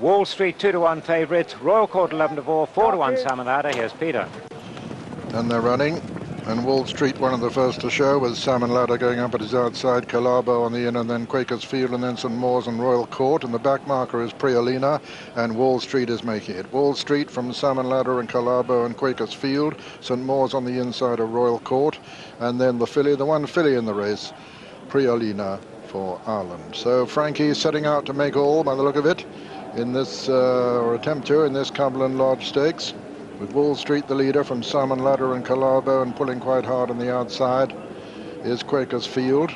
Wall Street 2-1 favourites, Royal Court 11-4, 4-1 Salmon Ladder. Here's Peter. And they're running. And Wall Street, one of the first to show, with Salmon Ladder going up at his outside, Calabo on the in, and then Quakers Field, and then St. Maur's and Royal Court. And the back marker is Priolina, and Wall Street is making it. Wall Street from Salmon Ladder and Calabo and Quakers Field. St. Maur's on the inside of Royal Court. And then the filly, the one filly in the race, Priolina for Ireland. So Frankie setting out to make all, by the look of it, in this, or attempt to, in this Cumberland Lodge Stakes, with Wall Street the leader from Salmon Ladder and Calabo, and pulling quite hard on the outside is Quakers Field.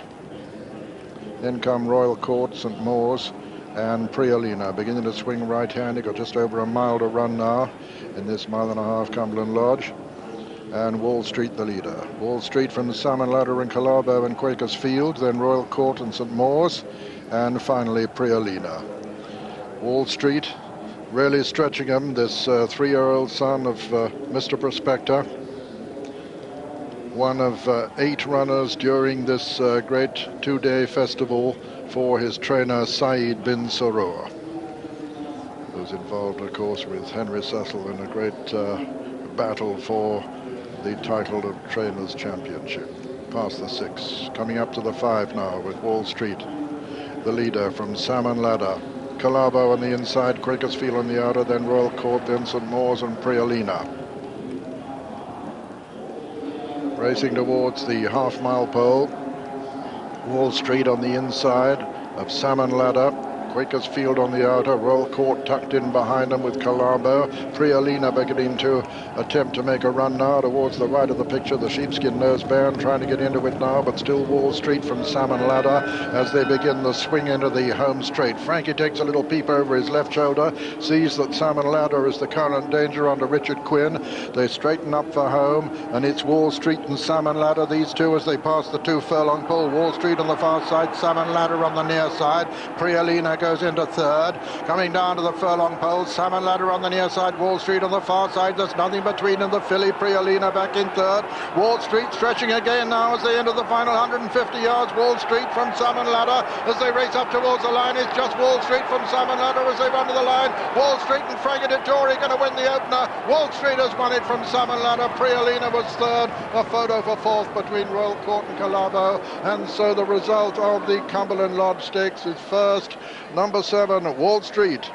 Then come Royal Court, St. Maur's, and Priolina beginning to swing right hand. He got just over a mile to run now in this 1.5 mile Cumberland Lodge. And Wall Street the leader. Wall Street from Salmon Ladder and Calabo and Quakers Field, then Royal Court and St. Maur's, and finally Priolina. Wall Street really stretching him, this 3-year-old son of Mr. Prospector, one of 8 runners during this great 2-day festival for his trainer Saeed bin Saror, who's involved, of course, with Henry Cecil in a great battle for the title of Trainers' Championship. Past the 6, coming up to the 5 now with Wall Street, the leader from Salmon Ladder, Calabo on the inside, Quakers Field on the outer, then Royal Court, then St. Maur's and Priolina. Racing towards the half-mile pole, Wall Street on the inside of Salmon Ladder, Quakers Field on the outer, Royal Court tucked in behind them with Calabo. Priolina beginning to attempt to make a run now towards the right of the picture. The sheepskin nose band trying to get into it now, but still Wall Street from Salmon Ladder as they begin the swing into the home straight. Frankie takes a little peep over his left shoulder, sees that Salmon Ladder is the current danger under Richard Quinn. They straighten up for home, and it's Wall Street and Salmon Ladder, these two, as they pass the 2 furlong pole. Wall Street on the far side, Salmon Ladder on the near side. Priolina goes into 3rd. Coming down to the furlong pole, Salmon Ladder on the near side, Wall Street on the far side. There's nothing between them. The filly Priolina back in 3rd. Wall Street stretching again now as they enter the final 150 yards. Wall Street from Salmon Ladder as they race up towards the line. It's just Wall Street from Salmon Ladder as they run to the line. Wall Street and Frankie Dettori going to win the opener. Wall Street has won it from Salmon Ladder. Priolina was 3rd. A photo for 4th between Royal Court and Calabo. And so the result of the Cumberland Lodge Stakes is first, number 7, Wall Street,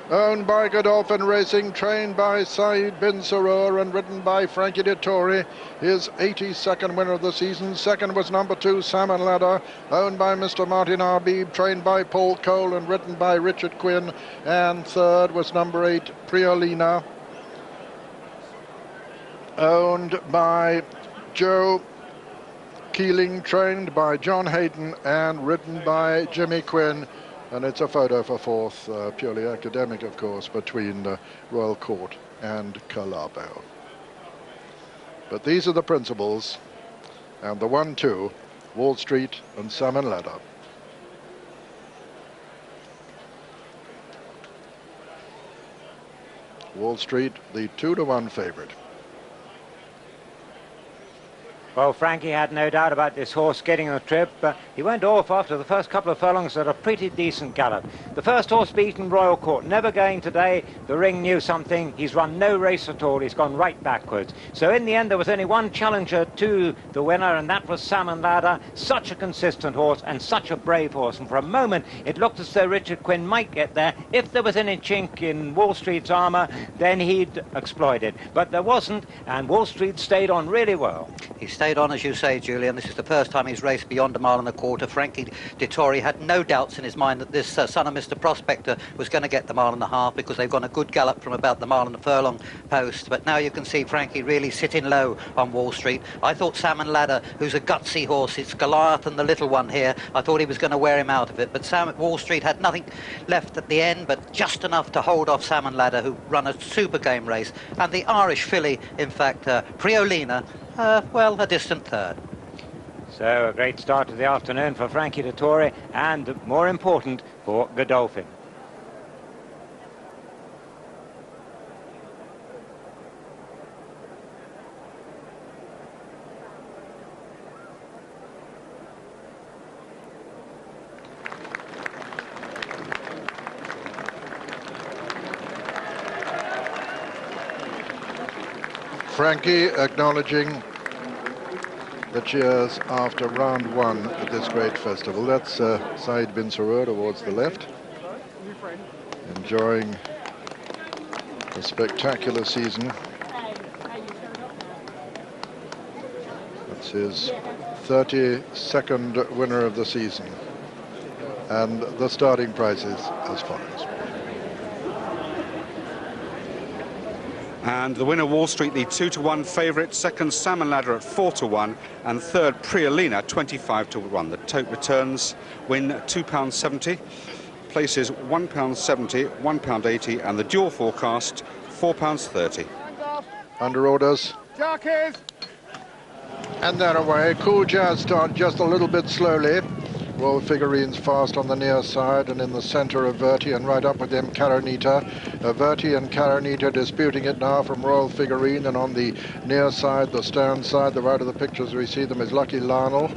owned by Godolphin Racing, trained by Saeed bin Saror and ridden by Frankie Dettori, his 82nd winner of the season. Second was number 2, Salmon Ladder, owned by Mr. Martin Arbib, trained by Paul Cole and ridden by Richard Quinn. And third was number 8, Priolina, owned by Joe Keeling, trained by John Hayden and ridden by Jimmy Quinn. And it's a photo for 4th, purely academic, of course, between Royal Court and Calabo. But these are the principles, and the 1-2, Wall Street and Salmon Ladder. Wall Street, the 2-1 favourite. Well, Frankie had no doubt about this horse getting the trip. He went off after the first couple of furlongs at a pretty decent gallop. The first horse beaten, Royal Court, never going today. The ring knew something. He's run no race at all. He's gone right backwards. So in the end, there was only one challenger to the winner, and that was Salmon Ladder. Such a consistent horse and such a brave horse. And for a moment, it looked as though Richard Quinn might get there. If there was any chink in Wall Street's armour, then he'd exploit it. But there wasn't, and Wall Street stayed on really well. He stayed on, as you say, Julian. This is the first time he's raced beyond 1.25 miles. Frankie Dettori had no doubts in his mind that this son of Mr. Prospector was going to get the 1.5 miles, because they've gone a good gallop from about the 1 mile and a furlong post. But now you can see Frankie really sitting low on Wall Street. I thought Salmon Ladder, who's a gutsy horse, it's Goliath and the little one here, I thought he was going to wear him out of it. But Wall Street had nothing left at the end, but just enough to hold off Salmon Ladder, who run a super game race. And the Irish filly, in fact, Priolina, well, a distant 3rd. So a great start to the afternoon for Frankie Dettori, and more important, for Godolphin. Frankie acknowledging the cheers after round one at this great festival. That's Saeed bin Sarur towards the left, enjoying a spectacular season. That's his 32nd winner of the season. And the starting price is as follows. And the winner, Wall Street, the 2-1 favourite. Second, Salmon Ladder at 4-1. And third, Prialina, 25-1. The tote returns win £2.70. Places £1.70, £1.80. And the dual forecast, £4.30. Under orders. Jockeys! And they're away. Cool Jazz start just a little bit slowly. Royal Figurines fast on the near side, and in the centre of Verti, and right up with them Karanita. Verti and Karanita disputing it now from Royal Figurine, and on the near side, the stand side, the right of the pictures we see them is Lucky Lionel.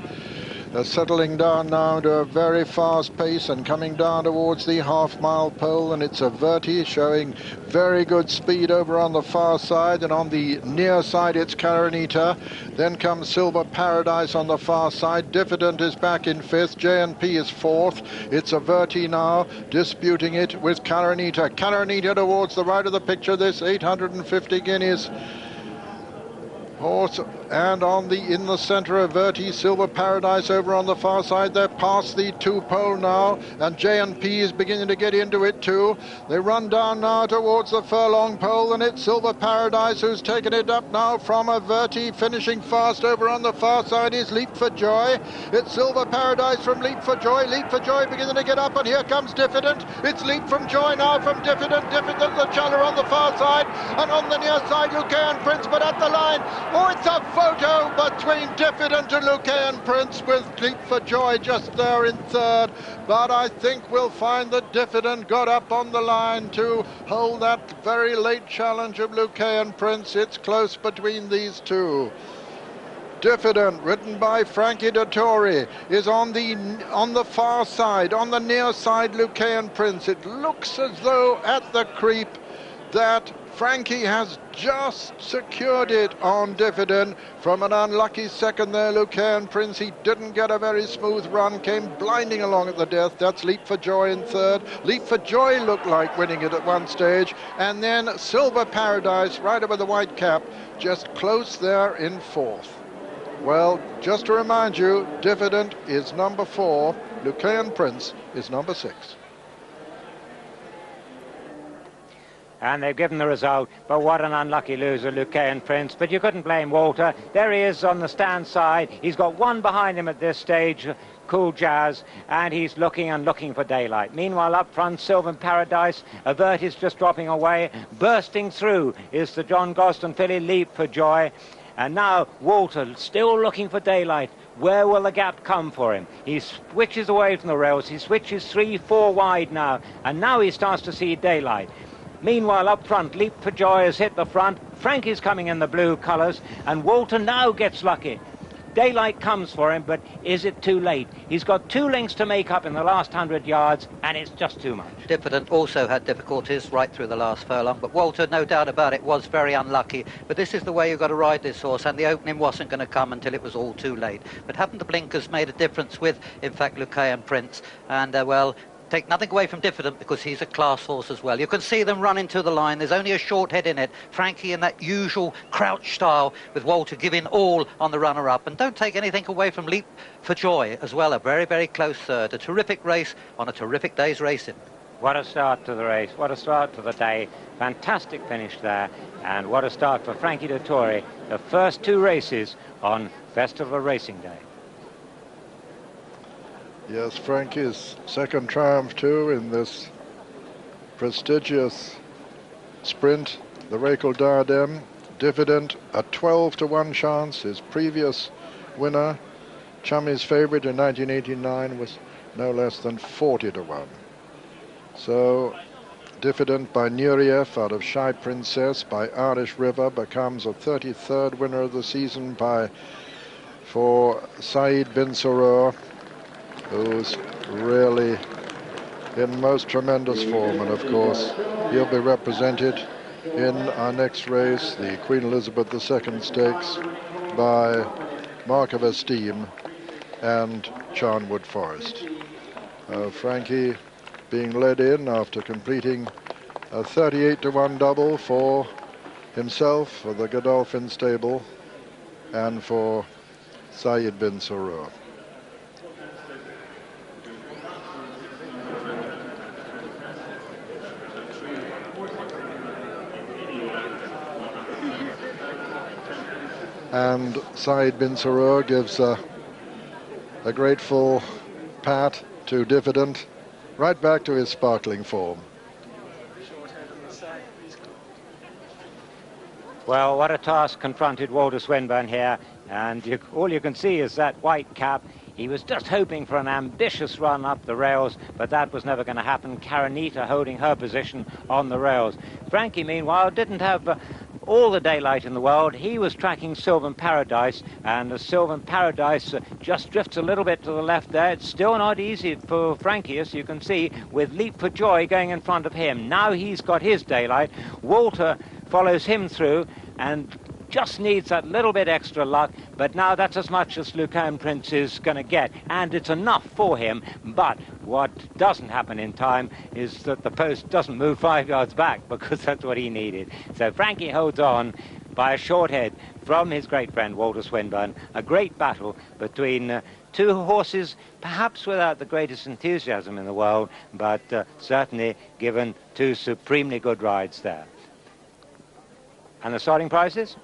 They're settling down now to a very fast pace and coming down towards the half-mile pole, and it's a Verti showing very good speed over on the far side, and on the near side it's Karanita. Then comes Silver Paradise on the far side. Diffident is back in fifth. J&P is fourth. It's a Verti now disputing it with Karanita. Karanita towards the right of the picture, this 850 guineas horse, and in the centre of Verti, Silver Paradise over on the far side. They're past the two pole now, and J&P is beginning to get into it too. They run down now towards the furlong pole, and it's Silver Paradise who's taken it up now from a Verti. Finishing fast over on the far side is Leap for Joy. It's Silver Paradise from Leap for Joy. Leap for Joy beginning to get up, and here comes Diffident. It's Leap from Joy now from Diffident. Diffident the challer on the far side, and on the near side Lucayan Prince, but at the line, oh, it's a photo between Diffident and Lucayan Prince with Leap for Joy just there in third. But I think we'll find that Diffident got up on the line to hold that very late challenge of Lucayan Prince. It's close between these two. Diffident, ridden by Frankie Dettori, is on the far side, on the near side Lucayan Prince. It looks as though at the creep that Frankie has just secured it on Diffident from an unlucky second there. Lucayan Prince, he didn't get a very smooth run, came blinding along at the death. That's Leap for Joy in third. Leap for Joy looked like winning it at one stage, and then Silver Paradise right over the white cap, just close there in fourth. Well, just to remind you, Diffident is number 4, Lucayan Prince is number 6. And they've given the result, but what an unlucky loser, Lucayan Prince. But you couldn't blame Walter. There he is on the stand side. He's got one behind him at this stage, Cool Jazz, and he's looking for daylight. Meanwhile, up front, Sylvan Paradise, Avert is just dropping away. Bursting through is the John Gosden filly, Leap for Joy. And now Walter still looking for daylight. Where will the gap come for him? He switches away from the rails. He switches 3-4 wide now, and now he starts to see daylight. Meanwhile, up front, Leap for Joy has hit the front. Frankie's coming in the blue colours, and Walter now gets lucky. Daylight comes for him, but is it too late? He's got 2 lengths to make up in the last 100 yards, and it's just too much. Diffident also had difficulties right through the last furlong, but Walter, no doubt about it, was very unlucky. But this is the way you've got to ride this horse, and the opening wasn't going to come until it was all too late. But haven't the blinkers made a difference with, in fact, Lucayan Prince? And, well, take nothing away from Diffident because he's a class horse as well. You can see them running to the line. There's only a short head in it. Frankie in that usual crouch style, with Walter giving all on the runner-up. And don't take anything away from Leap for Joy as well. A very, very close third. A terrific race on a terrific day's racing. What a start to the race. What a start to the day. Fantastic finish there. And what a start for Frankie Dettori. The first 2 races on Festival Racing Day. Yes, Frankie's second triumph too in this prestigious sprint, the Rakel Diadem. Diffident, a 12-1 chance. His previous winner, Chummy's favourite in 1989, was no less than 40-1. So Diffident by Nureyev out of Shy Princess by Irish River becomes a 33rd winner of the season for Saeed bin Sarur, who's really in most tremendous form, and of course he'll be represented in our next race, the Queen Elizabeth II Stakes, by Mark of Esteem and Charnwood Forest. Frankie being led in after completing a 38-to-1 double for himself, for the Godolphin stable, and for Saeed bin Surur. And Saeed bin Surur gives a grateful pat to Diffident, right back to his sparkling form. Well, what a task confronted Walter Swinburne here, and all you can see is that white cap. He was just hoping for an ambitious run up the rails, but that was never going to happen. Karanita holding her position on the rails. Frankie, meanwhile, didn't have all the daylight in the world. He was tracking Sylvan Paradise, and the Sylvan Paradise just drifts a little bit to the left there. It's still not easy for Frankie, as you can see, with Leap for Joy going in front of him. Now he's got his daylight. Walter follows him through and just needs that little bit extra luck, but now that's as much as Lucone Prince is going to get, and it's enough for him. But what doesn't happen in time is that the post doesn't move 5 yards back, because that's what he needed. So Frankie holds on by a short head from his great friend Walter Swinburne. A great battle between two horses, perhaps without the greatest enthusiasm in the world, but certainly given two supremely good rides there. And the starting prices?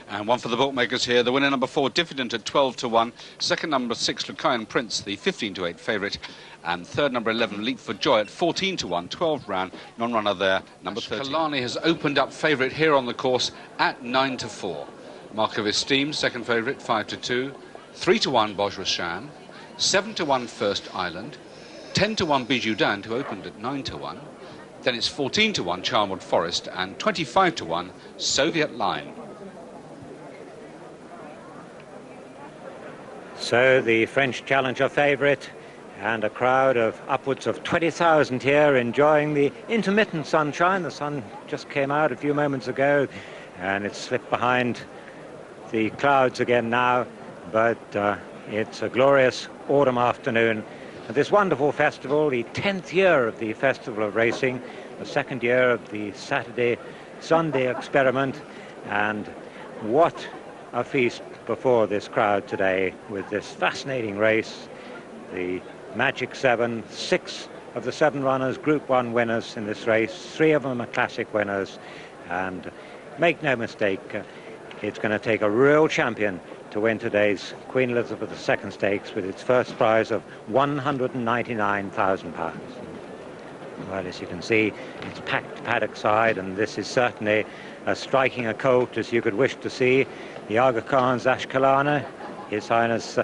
And one for the bookmakers here. The winner, number 4, Diffident at 12-1. Second, number 6, Lucone Prince, the 15-8 favourite. And third, number 11, Leap for Joy at 14-1, 12 round, non-runner there, number 13. Kalani has opened up favourite here on the course at 9-4. Mark of Esteem, second favourite, 5-2. 3-1, Bojrasham. 7-1, First Island. 10-1, Bijou Dan, who opened at 9-1. Then it's 14-1, Charnwood Forest, and 25-1, Soviet Line. So the French Challenger favourite, and a crowd of upwards of 20,000 here enjoying the intermittent sunshine. The sun just came out a few moments ago, and it's slipped behind the clouds again now, but it's a glorious autumn afternoon. And this wonderful festival, the 10th year of the Festival of Racing, the second year of the Saturday-Sunday experiment, and what a feast before this crowd today with this fascinating race. The Magic 7, 6 of the 7 runners, Group 1 winners in this race, 3 of them are classic winners, and make no mistake, it's going to take a real champion to win today's Queen Elizabeth II Stakes with its first prize of £199,000. Well, as you can see, it's packed paddock side, and this is certainly as striking a colt as you could wish to see. The Aga Khan's Ashkelana, His Highness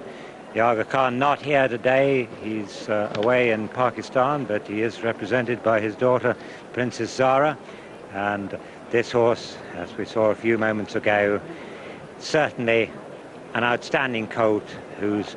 the Aga Khan not here today. He's away in Pakistan, but he is represented by his daughter, Princess Zara. And this horse, as we saw a few moments ago, certainly an outstanding colt whose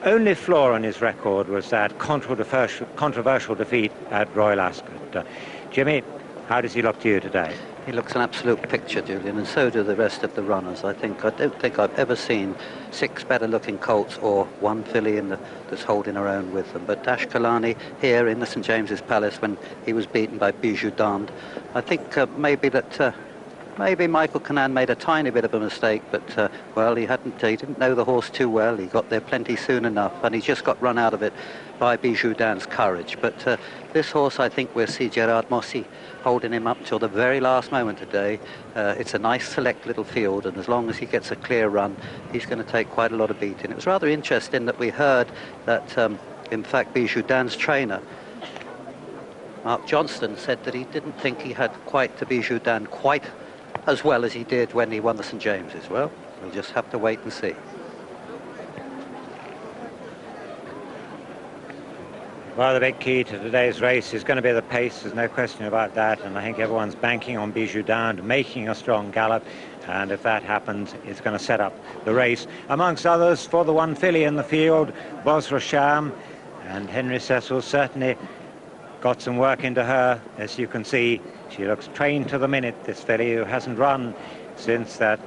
only flaw in his record was that controversial defeat at Royal Ascot. Jimmy, how does he look to you today? He looks an absolute picture, Julian, and so do the rest of the runners. I don't think I've ever seen 6 better-looking colts or 1 filly that's holding her own with them. But Ashkelani here in the St James's Palace, when he was beaten by Bijou Dand, I think maybe Michael Cannan made a tiny bit of a mistake, but well, he didn't know the horse too well. He got there plenty soon enough, and he just got run out of it by Bijou Dan's courage. But this horse, I think we'll see Gerard Mossy holding him up till the very last moment today. It's a nice select little field, and as long as he gets a clear run, he's going to take quite a lot of beating. It was rather interesting that we heard that, in fact, Bijou Dan's trainer, Mark Johnston, said that he didn't think he had quite the Bijou Dan quite as well as he did when he won the St James's. Well, we'll just have to wait and see. Well, the big key to today's race is going to be the pace. There's no question about that, and I think everyone's banking on Bijou Dan making a strong gallop, and if that happens, it's going to set up the race. Amongst others, for the 1 filly in the field, Bosrasham and Henry Cecil, certainly got some work into her. As you can see, she looks trained to the minute, this filly, who hasn't run since that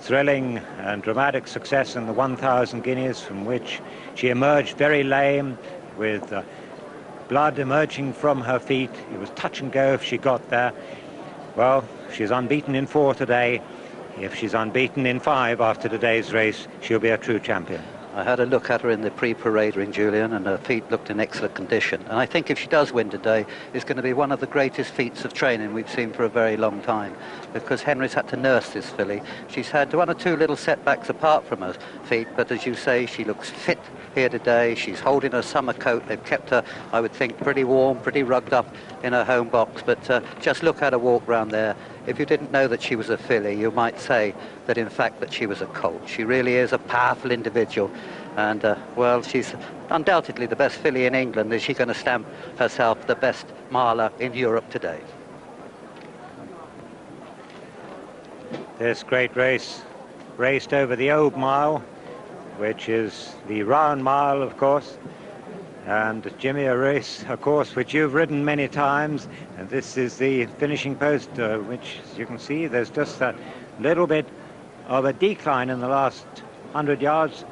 thrilling and dramatic success in the 1,000 guineas, from which she emerged very lame, with blood emerging from her feet. It was touch and go if she got there. Well, she's unbeaten in 4 today. If she's unbeaten in 5 after today's race, she'll be a true champion. I had a look at her in the pre-parade ring, Julian, and her feet looked in excellent condition. And I think if she does win today, it's going to be one of the greatest feats of training we've seen for a very long time, because Henry's had to nurse this filly. She's had 1 or 2 little setbacks apart from her feet, but as you say, she looks fit here today. She's holding her summer coat. They've kept her, I would think, pretty warm, pretty rugged up in her home box. But just look at her walk round there. If you didn't know that she was a filly, you might say that in fact that she was a colt. She really is a powerful individual, and well, she's undoubtedly the best filly in England. Is she going to stamp herself the best marler in Europe today? This great race raced over the Old Mile, which is the round mile, of course. And Jimmy, a race, of course, which you've ridden many times, and this is the finishing post, which, as you can see, there's just that little bit of a decline in the last 100 yards.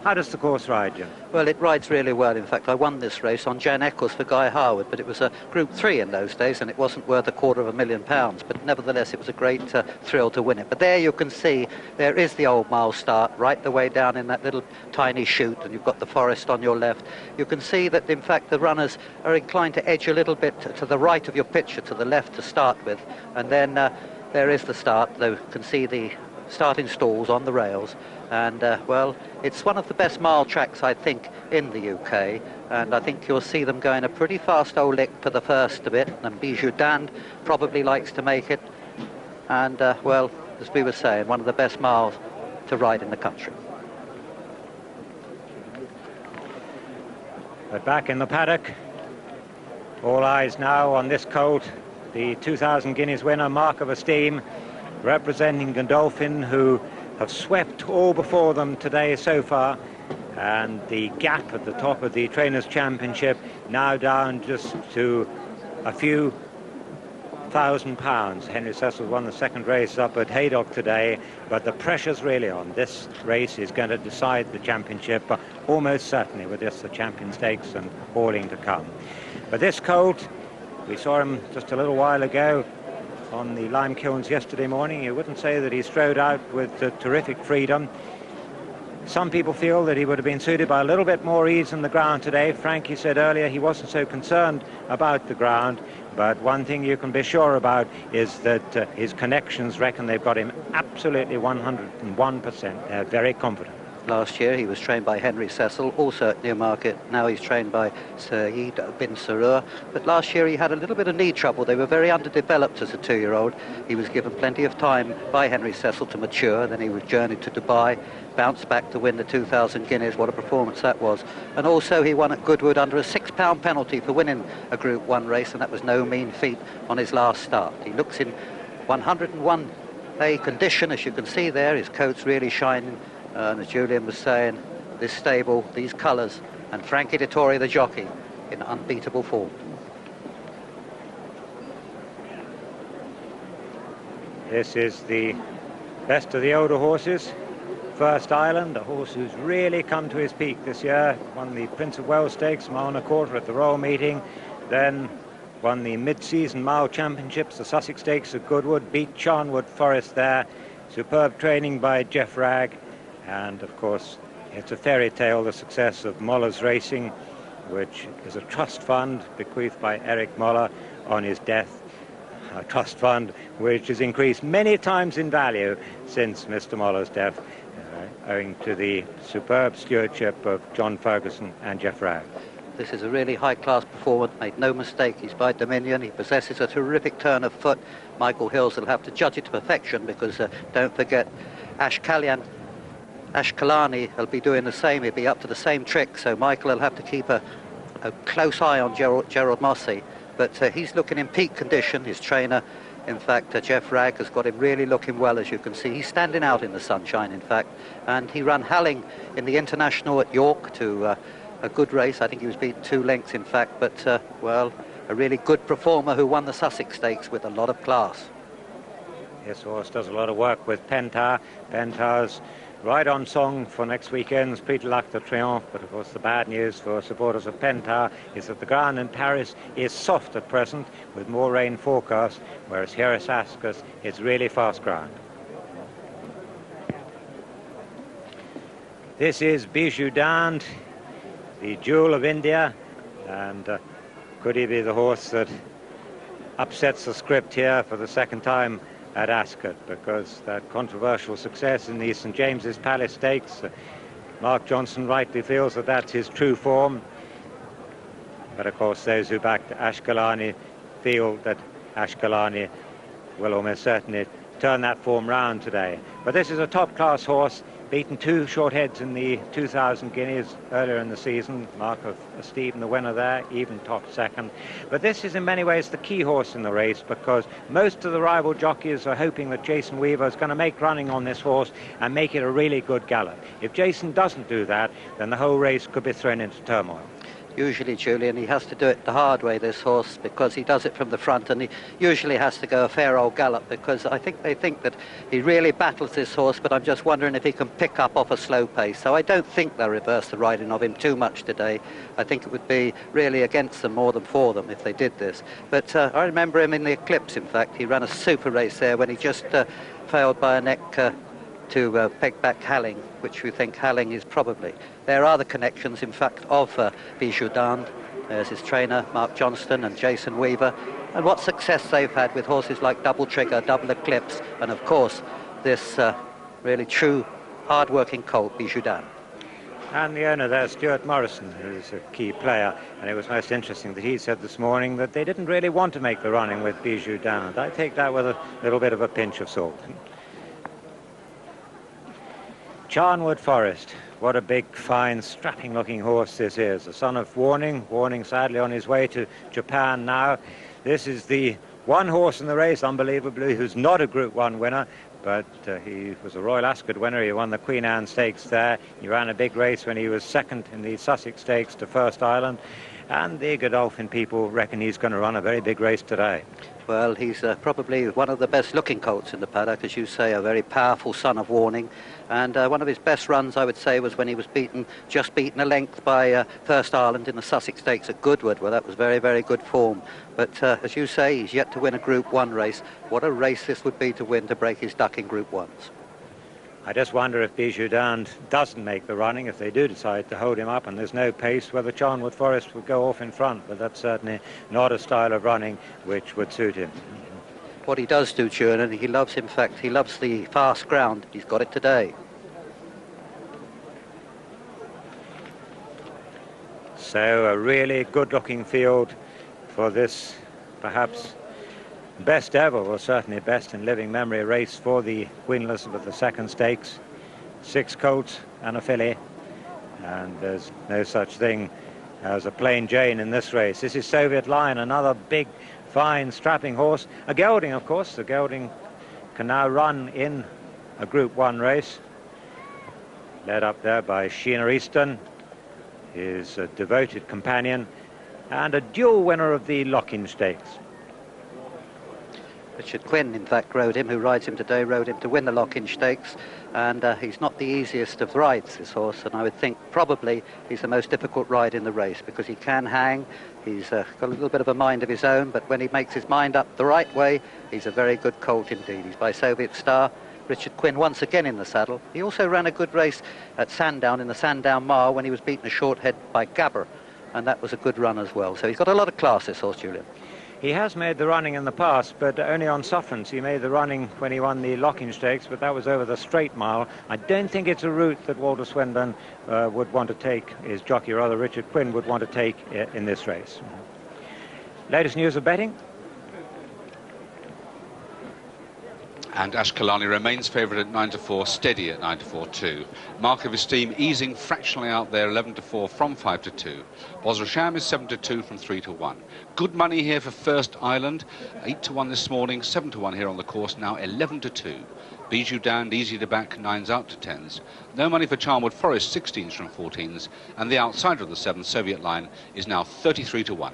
How does the course ride, Jim? Well, it rides really well. In fact, I won this race on Jan Eccles for Guy Harwood, but it was a Group 3 in those days, and it wasn't worth £250,000. But nevertheless, it was a great thrill to win it. But there you can see, there is the Old Mile start, right the way down in that little tiny chute, and you've got the forest on your left. You can see that, in fact, the runners are inclined to edge a little bit to the right of your picture, to the left to start with. And then there is the start. You can see the starting stalls on the rails. And, well, it's one of the best mile tracks, I think, in the UK. And I think you'll see them going a pretty fast old lick for the first bit. And Bijou Dan probably likes to make it. And, well, as we were saying, one of the best miles to ride in the country. But back in the paddock, all eyes now on this colt, the 2,000 guineas winner, Mark of Esteem, representing Godolphin, who have swept all before them today so far, and the gap at the top of the Trainers' Championship now down just to a few £1,000. Henry Cecil won the second race up at Haydock today, but the pressure's really on. This race is going to decide the championship, almost certainly, with just the Champion Stakes and hauling to come. But this colt, we saw him just a little while ago on the Lime Kilns yesterday morning. You wouldn't say that he strode out with terrific freedom. Some people feel that he would have been suited by a little bit more ease on the ground today. Frankie said earlier he wasn't so concerned about the ground, but one thing you can be sure about is that his connections reckon they've got him absolutely 101%. They're very confident. Last year he was trained by Henry Cecil, also at Newmarket. Now he's trained by Saeed bin Sarur. But last year he had a little bit of knee trouble. They were very underdeveloped as a 2-year-old. He was given plenty of time by Henry Cecil to mature. Then he was journeyed to Dubai, bounced back to win the 2,000 guineas. What a performance that was. And also he won at Goodwood under a £6 penalty for winning a Group 1 race, and that was no mean feat on his last start. He looks in 101A condition, as you can see there. His coat's really shining. And as Julian was saying, this stable, these colours, and Frankie Dettori, the jockey, in unbeatable form. This is the best of the older horses. First Island, a horse who's really come to his peak this year, won the Prince of Wales Stakes, mile and a quarter at the Royal Meeting, then won the mid-season mile championships, the Sussex Stakes at Goodwood, beat Charnwood Forest there. Superb training by Jeff Ragg. And, of course, it's a fairy tale, the success of Moller's Racing, which is a trust fund bequeathed by Eric Moller on his death. A trust fund which has increased many times in value since Mr. Moller's death, owing to the superb stewardship of John Ferguson and Jeff Ragg. This is a really high-class performance, made no mistake. He's by Dominion. He possesses a terrific turn of foot. Michael Hills will have to judge it to perfection, because don't forget, Ashkalani will be doing the same. He'll be up to the same trick, so Michael will have to keep a close eye on Gerald Mossey. But he's looking in peak condition. His trainer, in fact, Jeff Ragg, has got him really looking well, as you can see. He's standing out in the sunshine, in fact. And he ran Halling in the International at York to a good race. I think he was beaten 2 lengths, in fact, but, well, a really good performer who won the Sussex Stakes with a lot of class. This horse does a lot of work with Pentar. Pentar's right on song for next weekend's Prix de l'Arc de Triomphe, but of course the bad news for supporters of Pentar is that the ground in Paris is soft at present with more rain forecast, whereas here at Ascot it's really fast ground. This is Bijou Dand, the jewel of India, and could he be the horse that upsets the script here for the second time at Ascot, because that controversial success in the St James's Palace Stakes, Mark Johnson rightly feels that that's his true form, but of course those who backed Ashkelani feel that Ashkelani will almost certainly turn that form round today. But this is a top-class horse, beaten 2 short heads in the 2,000 guineas earlier in the season. Mark of Stephen, the winner there, even top second. But this is in many ways the key horse in the race, because most of the rival jockeys are hoping that Jason Weaver is going to make running on this horse and make it a really good gallop. If Jason doesn't do that, then the whole race could be thrown into turmoil. Usually, Julian, he has to do it the hard way, this horse, because he does it from the front, and he usually has to go a fair old gallop, because I think they think that he really battles this horse, but I'm just wondering if he can pick up off a slow pace. So I don't think they'll reverse the riding of him too much today. I think it would be really against them more than for them if they did this. But I remember him in the Eclipse, in fact. He ran a super race there when he just failed by a neck to peg back Halling, which we think Halling is probably. There are the connections, in fact, of Bijou Dand. There's his trainer, Mark Johnston, and Jason Weaver. And what success they've had with horses like Double Trigger, Double Eclipse, and of course, this really true, hard-working colt, Bijou Dand. And the owner there, Stuart Morrison, who's a key player, and it was most interesting that he said this morning that they didn't really want to make the running with Bijou Dand. I take that with a little bit of a pinch of salt. Charnwood Forest, what a big, fine, strapping-looking horse this is. The son of Warning. Warning sadly on his way to Japan now. This is the one horse in the race, unbelievably, who's not a Group 1 winner, but he was a Royal Ascot winner. He won the Queen Anne Stakes there. He ran a big race when he was second in the Sussex Stakes to First Island. And the Godolphin people reckon he's going to run a very big race today. Well, he's probably one of the best-looking colts in the paddock, as you say, a very powerful son of Warning. And one of his best runs, I would say, was when he was just beaten a length by First Ireland in the Sussex Stakes at Goodwood. Well, that was very, very good form. But as you say, he's yet to win a Group 1 race. What a race this would be to win, to break his duck in Group 1s. I just wonder if Bijou Dand doesn't make the running, if they do decide to hold him up and there's no pace, whether Charnwood Forest would go off in front. But that's certainly not a style of running which would suit him. What he does do, Julian, he loves, in fact, he loves the fast ground. He's got it today. So a really good-looking field for this, perhaps best ever, or certainly best in living memory, race for the Queen Elizabeth II Stakes. 6 colts and a filly, and there's no such thing as a plain Jane in this race. This is Soviet Lion, another big, fine, strapping horse. A gelding, of course. The gelding can now run in a Group 1 race, led up there by Sheena Easton, his devoted companion, and a dual winner of the Locking Stakes. Richard Quinn, in fact, rode him, who rides him today, rode him to win the Lockinge Stakes, and he's not the easiest of rides, this horse, and I would think probably he's the most difficult ride in the race, because he can hang, he's got a little bit of a mind of his own, but when he makes his mind up the right way, he's a very good colt indeed. He's by Soviet Star. Richard Quinn once again in the saddle. He also ran a good race at Sandown in the Sandown Mile when he was beaten a short head by Gabber, and that was a good run as well. So he's got a lot of class, this horse, Julian. He has made the running in the past, but only on sufferance. He made the running when he won the Locking Stakes, but that was over the straight mile. I don't think it's a route that Walter Swinburne would want to take, his jockey, rather Richard Quinn, would want to take in this race. Latest news of betting? And Ashkelani remains favourite at 9-4, steady at 9-4 too. Mark of Esteem easing fractionally out there, 11-4 from 5-2. Bosrasham is 7-2 from 3-1. Good money here for First Island, 8-1 this morning, 7-1 here on the course, now 11-2. Bijou down, easy to back, 9s out to 10s. No money for Charnwood Forest, 16s from 14s. And the outsider of the 7th, Soviet Line, is now 33-1.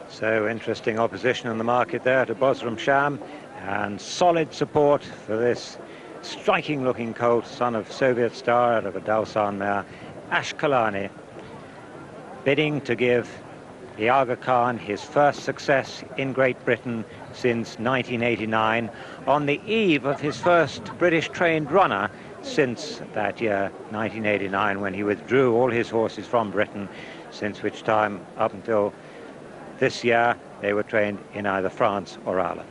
So interesting opposition in the market there to Bosram Sham, and solid support for this striking looking colt, son of Soviet Star out of a Dalsan mare, Ashkelani, bidding to give the Aga Khan his first success in Great Britain since 1989, on the eve of his first British trained runner since that year 1989, when he withdrew all his horses from Britain, since which time up until this year they were trained in either France or Ireland.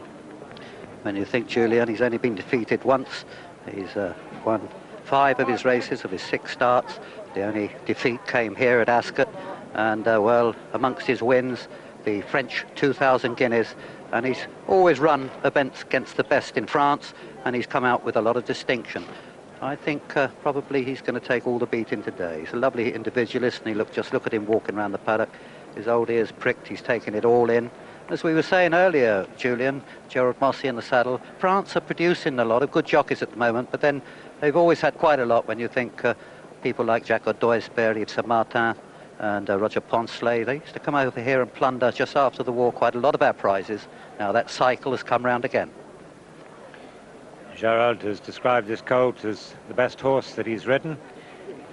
When you think, Julian, he's only been defeated once. He's won 5 of his races, of his 6 starts. The only defeat came here at Ascot, and well, amongst his wins, the French 2,000 guineas, and he's always run events against the best in France, and he's come out with a lot of distinction. I think probably he's going to take all the beating today. He's a lovely individualist, and just look at him walking around the paddock. His old ears pricked, he's taking it all in. As we were saying earlier, Julian, Gerald Mossey in the saddle, France are producing a lot of good jockeys at the moment, but then they've always had quite a lot when you think people like Jacques Doisberg, Yves Saint-Martin, and Roger Poncelet. They used to come over here and plunder just after the war quite a lot of our prizes. Now that cycle has come round again. Gerald has described this colt as the best horse that he's ridden,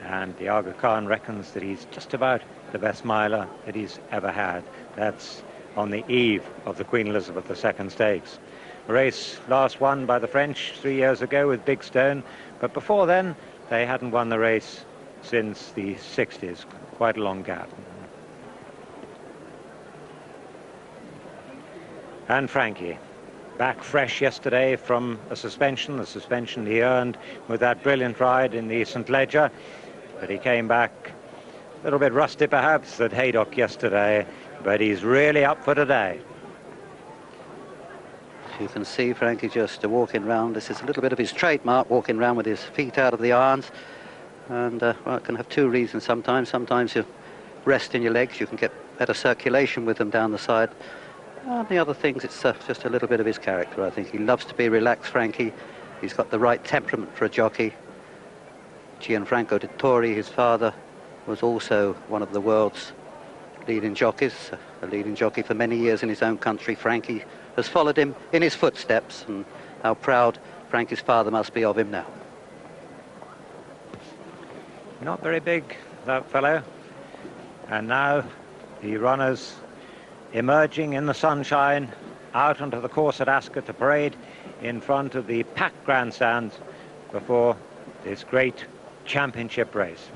and the Aga Khan reckons that he's just about the best miler that he's ever had. That's on the eve of the Queen Elizabeth II Stakes. A race last won by the French 3 years ago with Big Stone, but before then they hadn't won the race since the 60s, quite a long gap. And Frankie, back fresh yesterday from a suspension, the suspension he earned with that brilliant ride in the St. Leger, but he came back a little bit rusty perhaps at Haydock yesterday, but he's really up for today. You can see Frankie just walking round. This is a little bit of his trademark, walking around with his feet out of the irons. And well, it can have 2 reasons sometimes. Sometimes you rest in your legs, you can get better circulation with them down the side. And the other things, it's just a little bit of his character, I think. He loves to be relaxed, Frankie. He's got the right temperament for a jockey. Gianfranco Dettori, his father, was also one of the world's leading jockeys, a leading jockey for many years in his own country. Frankie has followed him in his footsteps, and how proud Frankie's father must be of him now. Not very big, that fellow. And now the runners emerging in the sunshine out onto the course at Ascot to parade in front of the packed grandstands before this great championship race.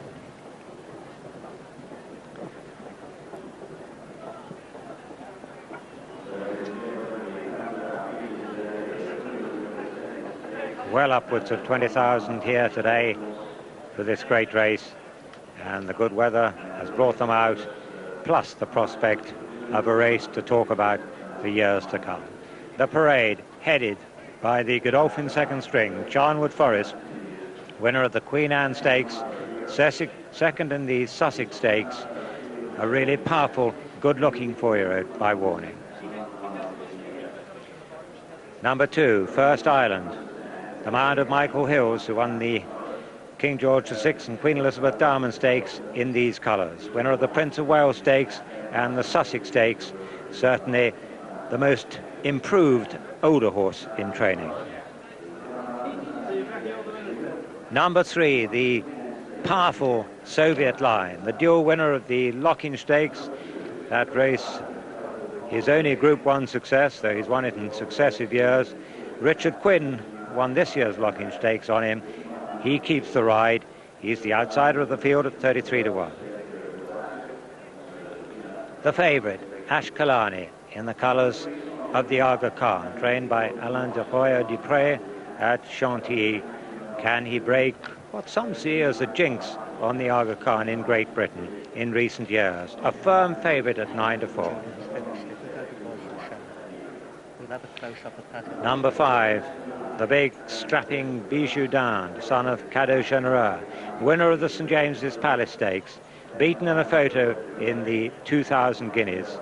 Well upwards of 20,000 here today for this great race, and the good weather has brought them out, plus the prospect of a race to talk about for years to come. The parade headed by the Godolphin second string, Charnwood Forest, winner of the Queen Anne Stakes, second in the Sussex Stakes, a really powerful, good-looking 4-year-old by Warning. Number 2, First Island, the mount of Michael Hills, who won the King George VI and Queen Elizabeth Diamond Stakes in these colours. Winner of the Prince of Wales Stakes and the Sussex Stakes, certainly the most improved older horse in training. Number 3, the powerful Soviet Line, the dual winner of the Locking Stakes. That race, his only Group 1 success, though he's won it in successive years. Richard Quinn won this year's Locking Stakes on him. He keeps the ride. He's the outsider of the field at 33-1. The favourite, Ashkelani, in the colours of the Aga Khan, trained by Alain de Royer-Dupré at Chantilly. Can he break what some see as a jinx on the Aga Khan in Great Britain in recent years? A firm favourite at 9-4. We'll have a close-up of Pat. Number 5, the big strapping Bijou d'Inde, son of Cadeau Genereux, winner of the St James's Palace Stakes, beaten in a photo in the 2,000 guineas.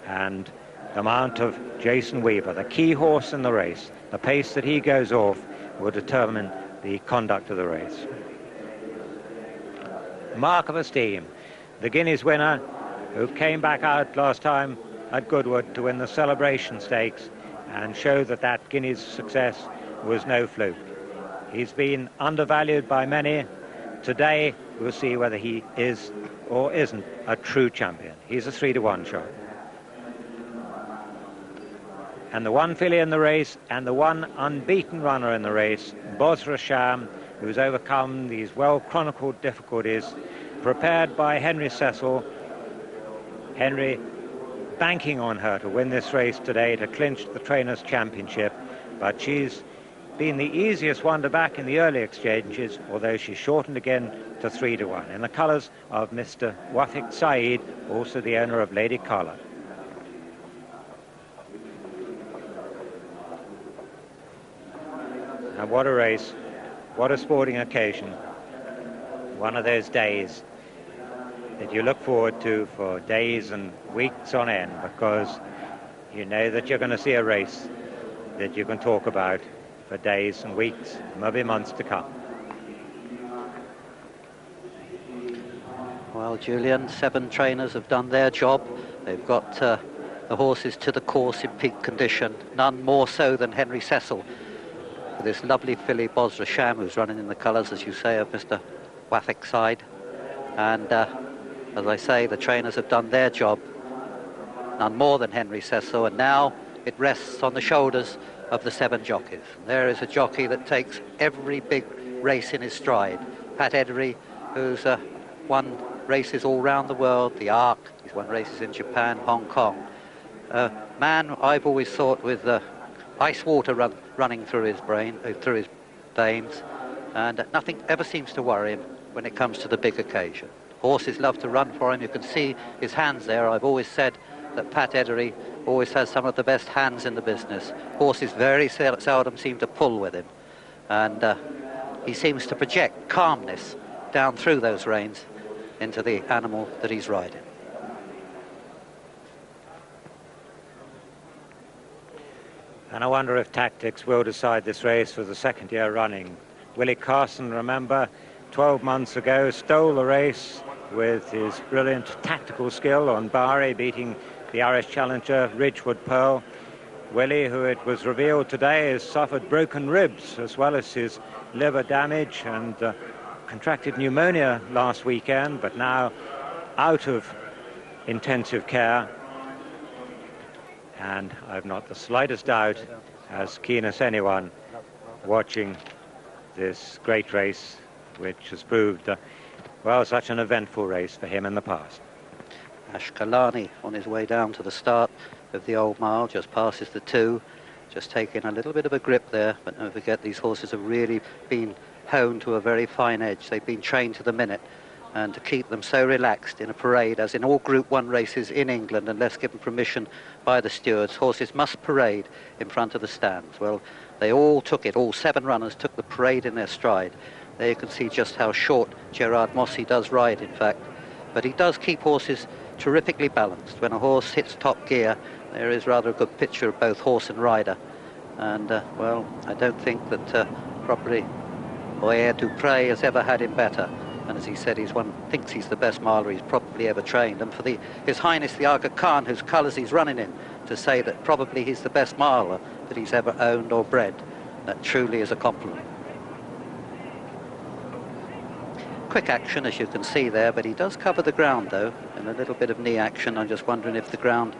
And the mount of Jason Weaver, the key horse in the race. The pace that he goes off will determine the conduct of the race. Mark of Esteem, the Guineas winner, who came back out last time at Goodwood to win the Celebration Stakes and show that that Guineas success was no fluke. He's been undervalued by many. Today we'll see whether he is or isn't a true champion. He's a 3-to-1 shot. And the one filly in the race and the one unbeaten runner in the race, Bosra Sham, who's overcome these well-chronicled difficulties, prepared by Henry Cecil. Henry banking on her to win this race today to clinch the Trainers' Championship, but she's been the easiest one to back in the early exchanges, although she's shortened again to 3-to-1 in the colours of Mr. Wafik Saeed, also the owner of Lady Carla. And what a race, what a sporting occasion, one of those days that you look forward to for days and weeks on end, because you know that you're going to see a race that you can talk about for days and weeks, maybe months to come. Well, Julian, 7 trainers have done their job. They've got the horses to the course in peak condition, none more so than Henry Cecil, with this lovely filly Bosra Sham, who's running in the colours, as you say, of Mr. Wafik's side. And as I say, the trainers have done their job, none more than Henry Cecil, and now it rests on the shoulders of the 7 jockeys. There is a jockey that takes every big race in his stride. Pat Eddery, who's won races all round the world, the Arc, he's won races in Japan, Hong Kong. Man, I've always thought, with ice water running through his brain, through his veins, and nothing ever seems to worry him when it comes to the big occasion. Horses love to run for him. You can see his hands there. I've always said that Pat Eddery always has some of the best hands in the business. Horses very seldom seem to pull with him. And he seems to project calmness down through those reins into the animal that he's riding. And I wonder if tactics will decide this race for the 2nd year running. Willie Carson, remember, 12 months ago, stole the race with his brilliant tactical skill on Bari, beating the Irish challenger Ridgewood Pearl. Willie, who it was revealed today, has suffered broken ribs as well as his liver damage, and contracted pneumonia last weekend, but now out of intensive care. And I've not the slightest doubt, as keen as anyone, watching this great race, which has proved, well, such an eventful race for him in the past. Ashkelani on his way down to the start of the Old Mile, just passes the 2, just taking a little bit of a grip there, but don't forget these horses have really been honed to a very fine edge. They've been trained to the minute, and to keep them so relaxed in a parade, as in all Group 1 races in England, unless given permission by the stewards, horses must parade in front of the stands. Well, they all took it, all 7 runners took the parade in their stride. There you can see just how short Gerard Mossy does ride, in fact. But he does keep horses terrifically balanced. When a horse hits top gear, there is rather a good picture of both horse and rider. And, well, I don't think that probably Boyer Dupré has ever had him better. And as he said, thinks he's the best miler he's probably ever trained. And for His Highness the Aga Khan, whose colours he's running in, to say that probably he's the best miler that he's ever owned or bred, that truly is a compliment. Quick action, as you can see there, but he does cover the ground, though, and a little bit of knee action. I'm just wondering if the ground,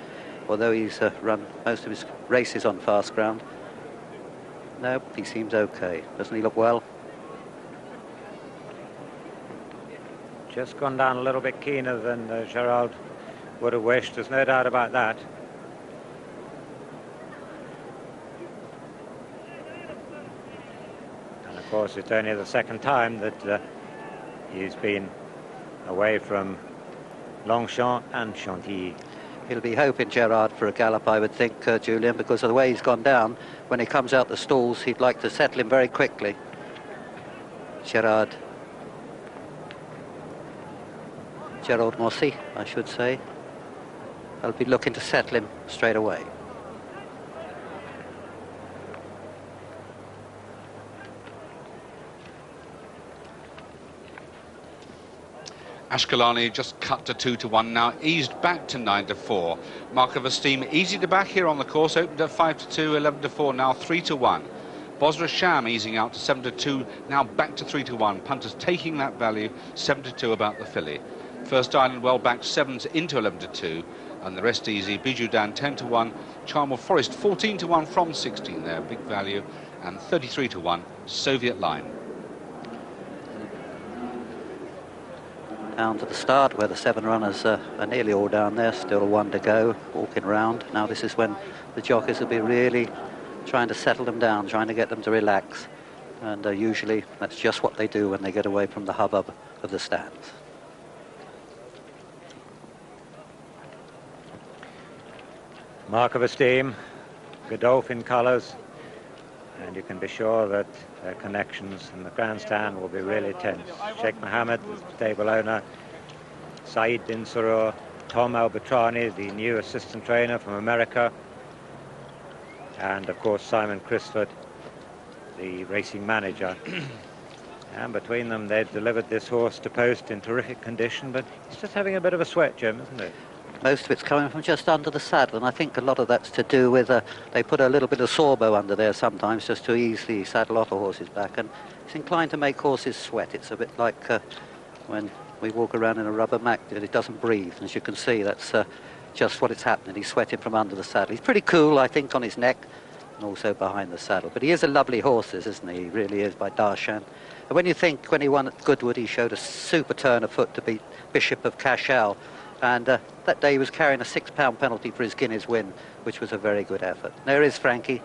although he's run most of his races on fast ground, no, he seems okay. Doesn't he look well? Just gone down a little bit keener than Gerald would have wished, there's no doubt about that. And of course it's only the 2nd time that he's been away from Longchamp and Chantilly. He'll be hoping Gerard for a gallop, I would think, Julian, because of the way he's gone down. When he comes out the stalls, he'd like to settle him very quickly. Gerard Mossy, I should say. I'll be looking to settle him straight away. Ashkelani just cut to 2-1 now, eased back to 9-4. Mark of Esteem easy to back here on the course, opened at 5-2, 11-4, now 3-1. Bosra Sham easing out to 7-2, now back to 3-1. Punters taking that value, 7-2 about the filly. First Island well back 7s into 11-2, and the rest easy. Bijou Dan 10-1, Charmel Forest 14-1 from 16 there, big value, and 33-1 Soviet Line. Down to the start where the 7 runners are nearly all down there, still 1 to go, walking round. Now this is when the jockeys will be really trying to settle them down, trying to get them to relax. And usually that's just what they do when they get away from the hubbub of the stands. Mark of Esteem, Godolphin colours, and you can be sure that their connections in the grandstand will be really tense. Sheikh Mohammed, the stable owner, Saeed bin Surur, Tom Albatrani, the new assistant trainer from America, and of course Simon Crisford, the racing manager. And between them they've delivered this horse to post in terrific condition, but he's just having a bit of a sweat, Jim, isn't it? Most of it's coming from just under the saddle, and I think a lot of that's to do with they put a little bit of sorbo under there sometimes just to ease the saddle off a horse's back, and it's inclined to make horses sweat. It's a bit like when we walk around in a rubber mat and it doesn't breathe. As you can see, that's just what it's happening. He's sweating from under the saddle. He's pretty cool, I think, on his neck and also behind the saddle. But he is a lovely horse, isn't he? He really is, by Darshan. And when you think when he won at Goodwood, he showed a super turn of foot to beat Bishop of Cashel. And that day he was carrying a £6 penalty for his Guineas win, which was a very good effort. There is Frankie,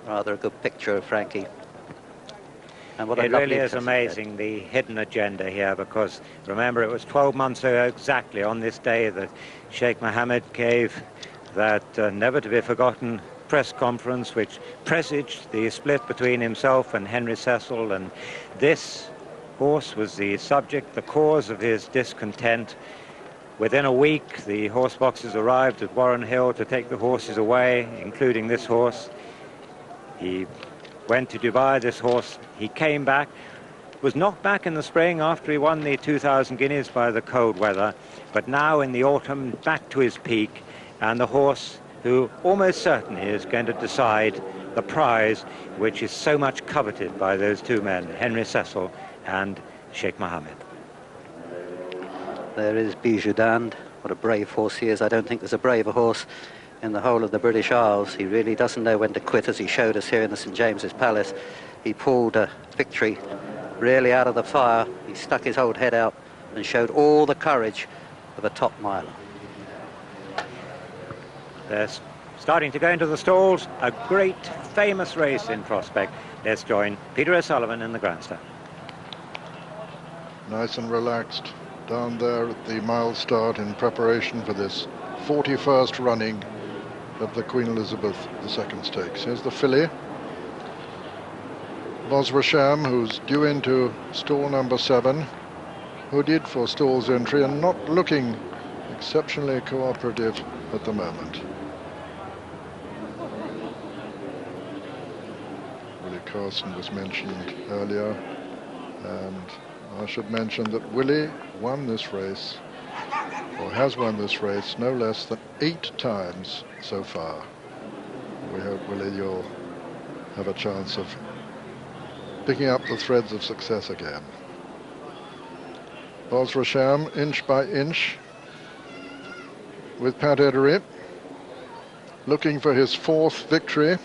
rather a good picture of Frankie. And what it really is amazing, the hidden agenda here, because remember it was 12 months ago exactly on this day that Sheikh Mohammed gave that never to be forgotten press conference which presaged the split between himself and Henry Cecil, and this horse was the subject, the cause of his discontent. Within a week, the horse boxes arrived at Warren Hill to take the horses away, including this horse. He went to Dubai, this horse. He came back, was knocked back in the spring after he won the 2,000 guineas by the cold weather, but now in the autumn, back to his peak, and the horse who almost certainly is going to decide the prize, which is so much coveted by those two men, Henry Cecil and Sheikh Mohammed. There is Bijou Dan. What a brave horse he is. I don't think there's a braver horse in the whole of the British Isles. He really doesn't know when to quit, as he showed us here in the St James's Palace. He pulled a victory really out of the fire. He stuck his old head out and showed all the courage of a top miler. They're starting to go into the stalls. A great, famous race in prospect. Let's join Peter O'Sullivan in the grandstand. Nice and relaxed down there at the mile start in preparation for this 41st running of the Queen Elizabeth II Stakes. Here's the filly, Bosra Sham, who's due into stall number 7, who did for stalls entry and not looking exceptionally cooperative at the moment. Willie Carson was mentioned earlier, and I should mention that Willie won this race, or has won this race, no less than 8 times so far. We hope, Willie, you'll have a chance of picking up the threads of success again. Bosra Sham, inch by inch, with Pat Edery, looking for his 4th victory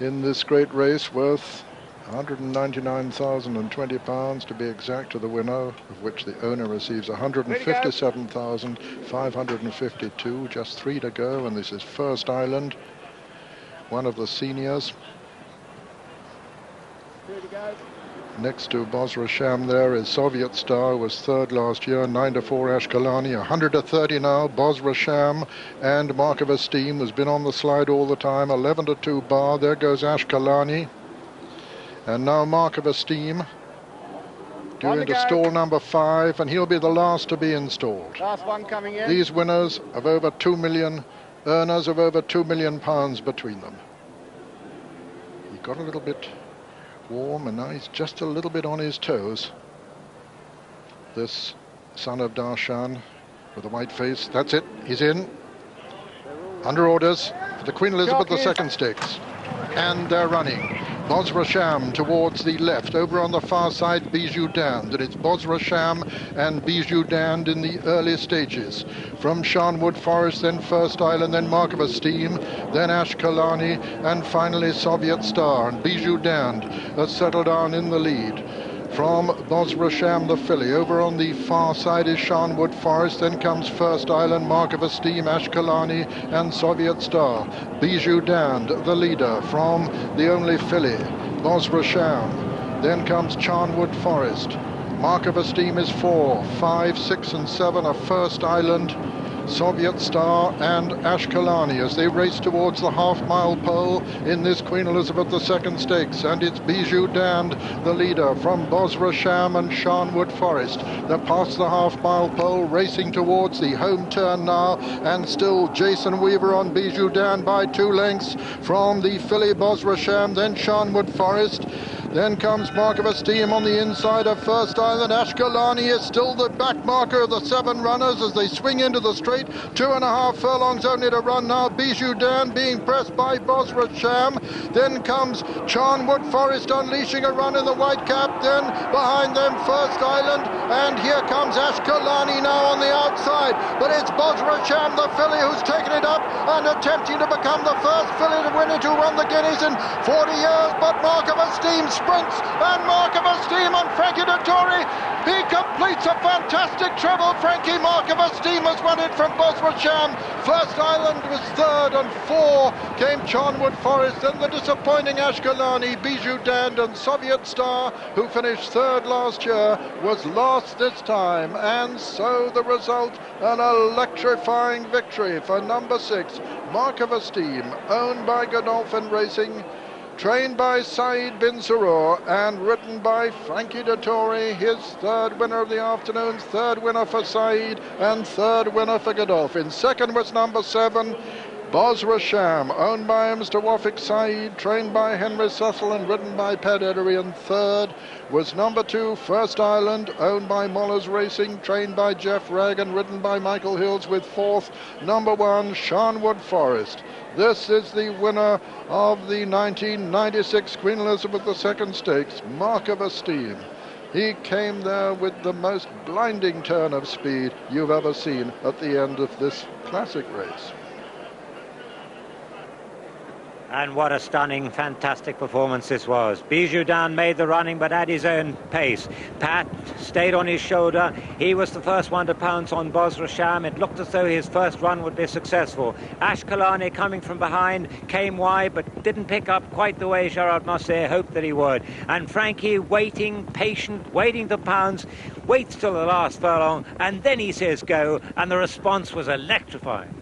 in this great race, worth £199,020 to be exact, to the winner, of which the owner receives £157,552, just 3 to go, and this is First Island, one of the seniors. Next to Bosrasham there is Soviet Star, was third last year, 9-4 Ashkelani, 100-30 now, Bosrasham and Mark of Esteem has been on the slide all the time, 11-2 bar, there goes Ashkelani. And now Mark of Esteem, due into stall number 5, and he'll be the last to be installed. Last one coming in. These winners of over 2 million, earners of over £2 million between them. He got a little bit warm and now he's just a little bit on his toes. This son of Darshan with a white face. That's it, he's in. Under orders for the Queen Elizabeth II stakes. And they're running. Bosrasham towards the left. Over on the far side, Bijou Dand. And it's Bosrasham and Bijou Dand in the early stages. From Sharnwood Forest, then First Island, then Mark of Esteem, then Ashkelani, and finally Soviet Star. And Bijou Dand has settled down in the lead. From Bosrasham, the filly. Over on the far side is Sharnwood Forest. Then comes First Island, Mark of Esteem, Ashkelani, and Soviet Star. Bijou Dand, the leader from the only filly, Bosrasham. Then comes Sharnwood Forest. Mark of Esteem is 4, 5, 6, and 7 are First Island, Soviet Star and Ashkelani as they race towards the half-mile pole in this Queen Elizabeth II stakes. And it's Bijou Dand, the leader, from Bosrasham and Sharnwood Forest. They're past the half-mile pole, racing towards the home turn now, and still Jason Weaver on Bijou Dand by 2 lengths from the filly Bosrasham, then Sharnwood Forest. Then comes Mark of Esteem on the inside of First Island. Ashkelani is still the back marker of the 7 runners as they swing into the straight. 2.5 furlongs only to run now. Bijou Dand being pressed by Bosrasham. Then comes Sharnwood Forest unleashing a run in the white cap. Then behind them First Island. And here comes Ashkelani now on the outside. But it's Bosrasham, the filly, who's taken it up and attempting to become the first filly to win it, who won the Guineas in 40 years. But Mark of Esteem sprints, and Mark of Esteem on Frankie Dettori. He completes a fantastic treble. Frankie, Mark of Esteem has won it from Bosrasham. First Island was third, and 4 came Sharnwood Forest. Then the disappointing Ashkelani, Bijou Dand and Soviet Star, who finished third last year, was last this time. And so the result, an electrifying victory for number 6, Mark of Esteem, owned by Godolphin Racing, trained by Saeed bin Surur and ridden by Frankie Dettori, his third winner of the afternoon, third winner for Saeed and third winner for Godolphin. Second was number 7, Bosrasham, owned by Mr. Wafik Saeed, trained by Henry Cecil and ridden by Pat Edery. And third was number 2, First Island, owned by Mollers Racing, trained by Jeff Ragg and ridden by Michael Hills. With fourth, number 1, Sharnwood Forest. This is the winner of the 1996 Queen Elizabeth II Stakes, Mark of Esteem. He came there with the most blinding turn of speed you've ever seen at the end of this classic race. And what a stunning, fantastic performance this was. Bijou Dand made the running, but at his own pace. Pat stayed on his shoulder. He was the first one to pounce on Bosrasham. It looked as though his first run would be successful. Ashkelani, coming from behind, came wide, but didn't pick up quite the way Gerard Mosse hoped that he would. And Frankie, waiting, patient, waiting to pounce, waits till the last furlong, and then he says go, and the response was electrifying.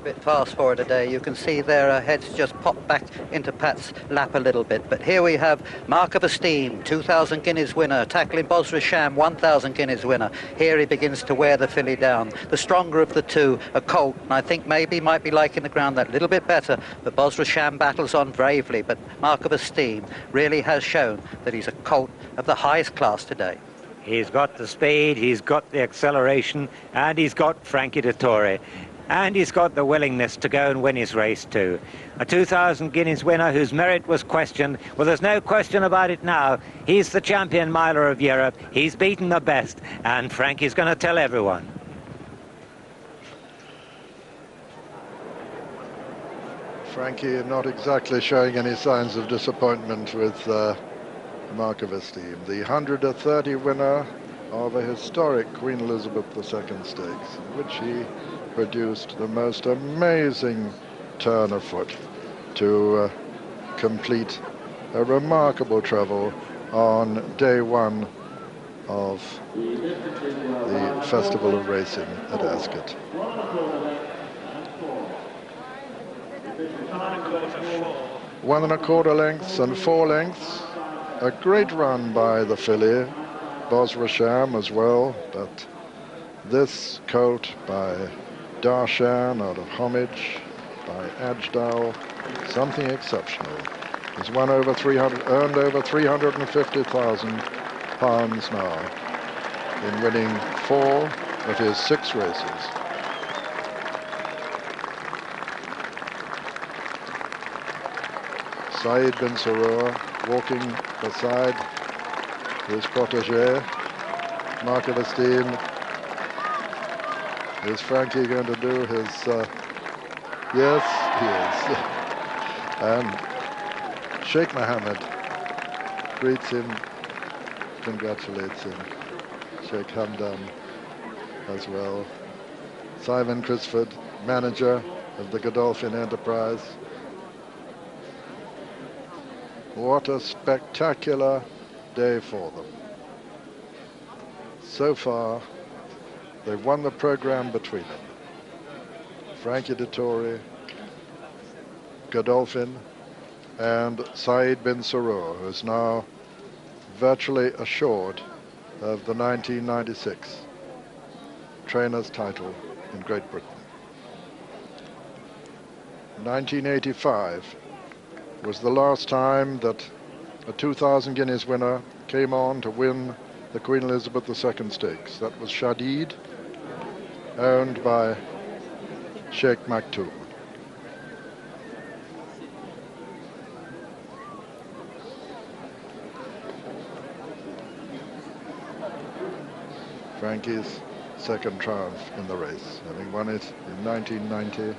Bit fast for her today. You can see there her head's just popped back into Pat's lap a little bit. But here we have Mark of Esteem, 2,000 guineas winner, tackling Bosrasham, 1,000 guineas winner. Here he begins to wear the filly down. The stronger of the two, a colt, and I think maybe might be liking the ground that little bit better. But Bosrasham battles on bravely. But Mark of Esteem really has shown that he's a colt of the highest class today. He's got the speed, he's got the acceleration, and he's got Frankie Dettori. And he's got the willingness to go and win his race too. A 2,000 guineas winner whose merit was questioned. Well, there's no question about it now. He's the champion miler of Europe. He's beaten the best. And Frankie's going to tell everyone. Frankie not exactly showing any signs of disappointment with Mark of Esteem. The 100-30 winner of a historic Queen Elizabeth II Stakes, in which he produced the most amazing turn of foot to complete a remarkable travel on day one of the Festival of Racing at Ascot. 1 1/4 lengths and 4 lengths. A great run by the filly, Bosrasham as well, but this colt by Darshan out of Homage, by Ajdal, something exceptional. He's won over 300, earned over £350,000 now in winning 4 of his 6 races. Saeed bin Sarur walking beside his protege, Mark of Esteem. Is Frankie going to do his... yes, he is. And Sheikh Mohammed greets him, congratulates him. Sheikh Hamdan as well. Simon Crisford, manager of the Godolphin Enterprise. What a spectacular day for them. So far, they've won the program between them. Frankie Dettori, Godolphin, and Saeed bin Sarur, who is now virtually assured of the 1996 trainer's title in Great Britain. 1985 was the last time that a 2,000 guineas winner came on to win the Queen Elizabeth II Stakes. That was Shadid, owned by Sheikh Maktoum. Frankie's second triumph in the race, having won it in 1990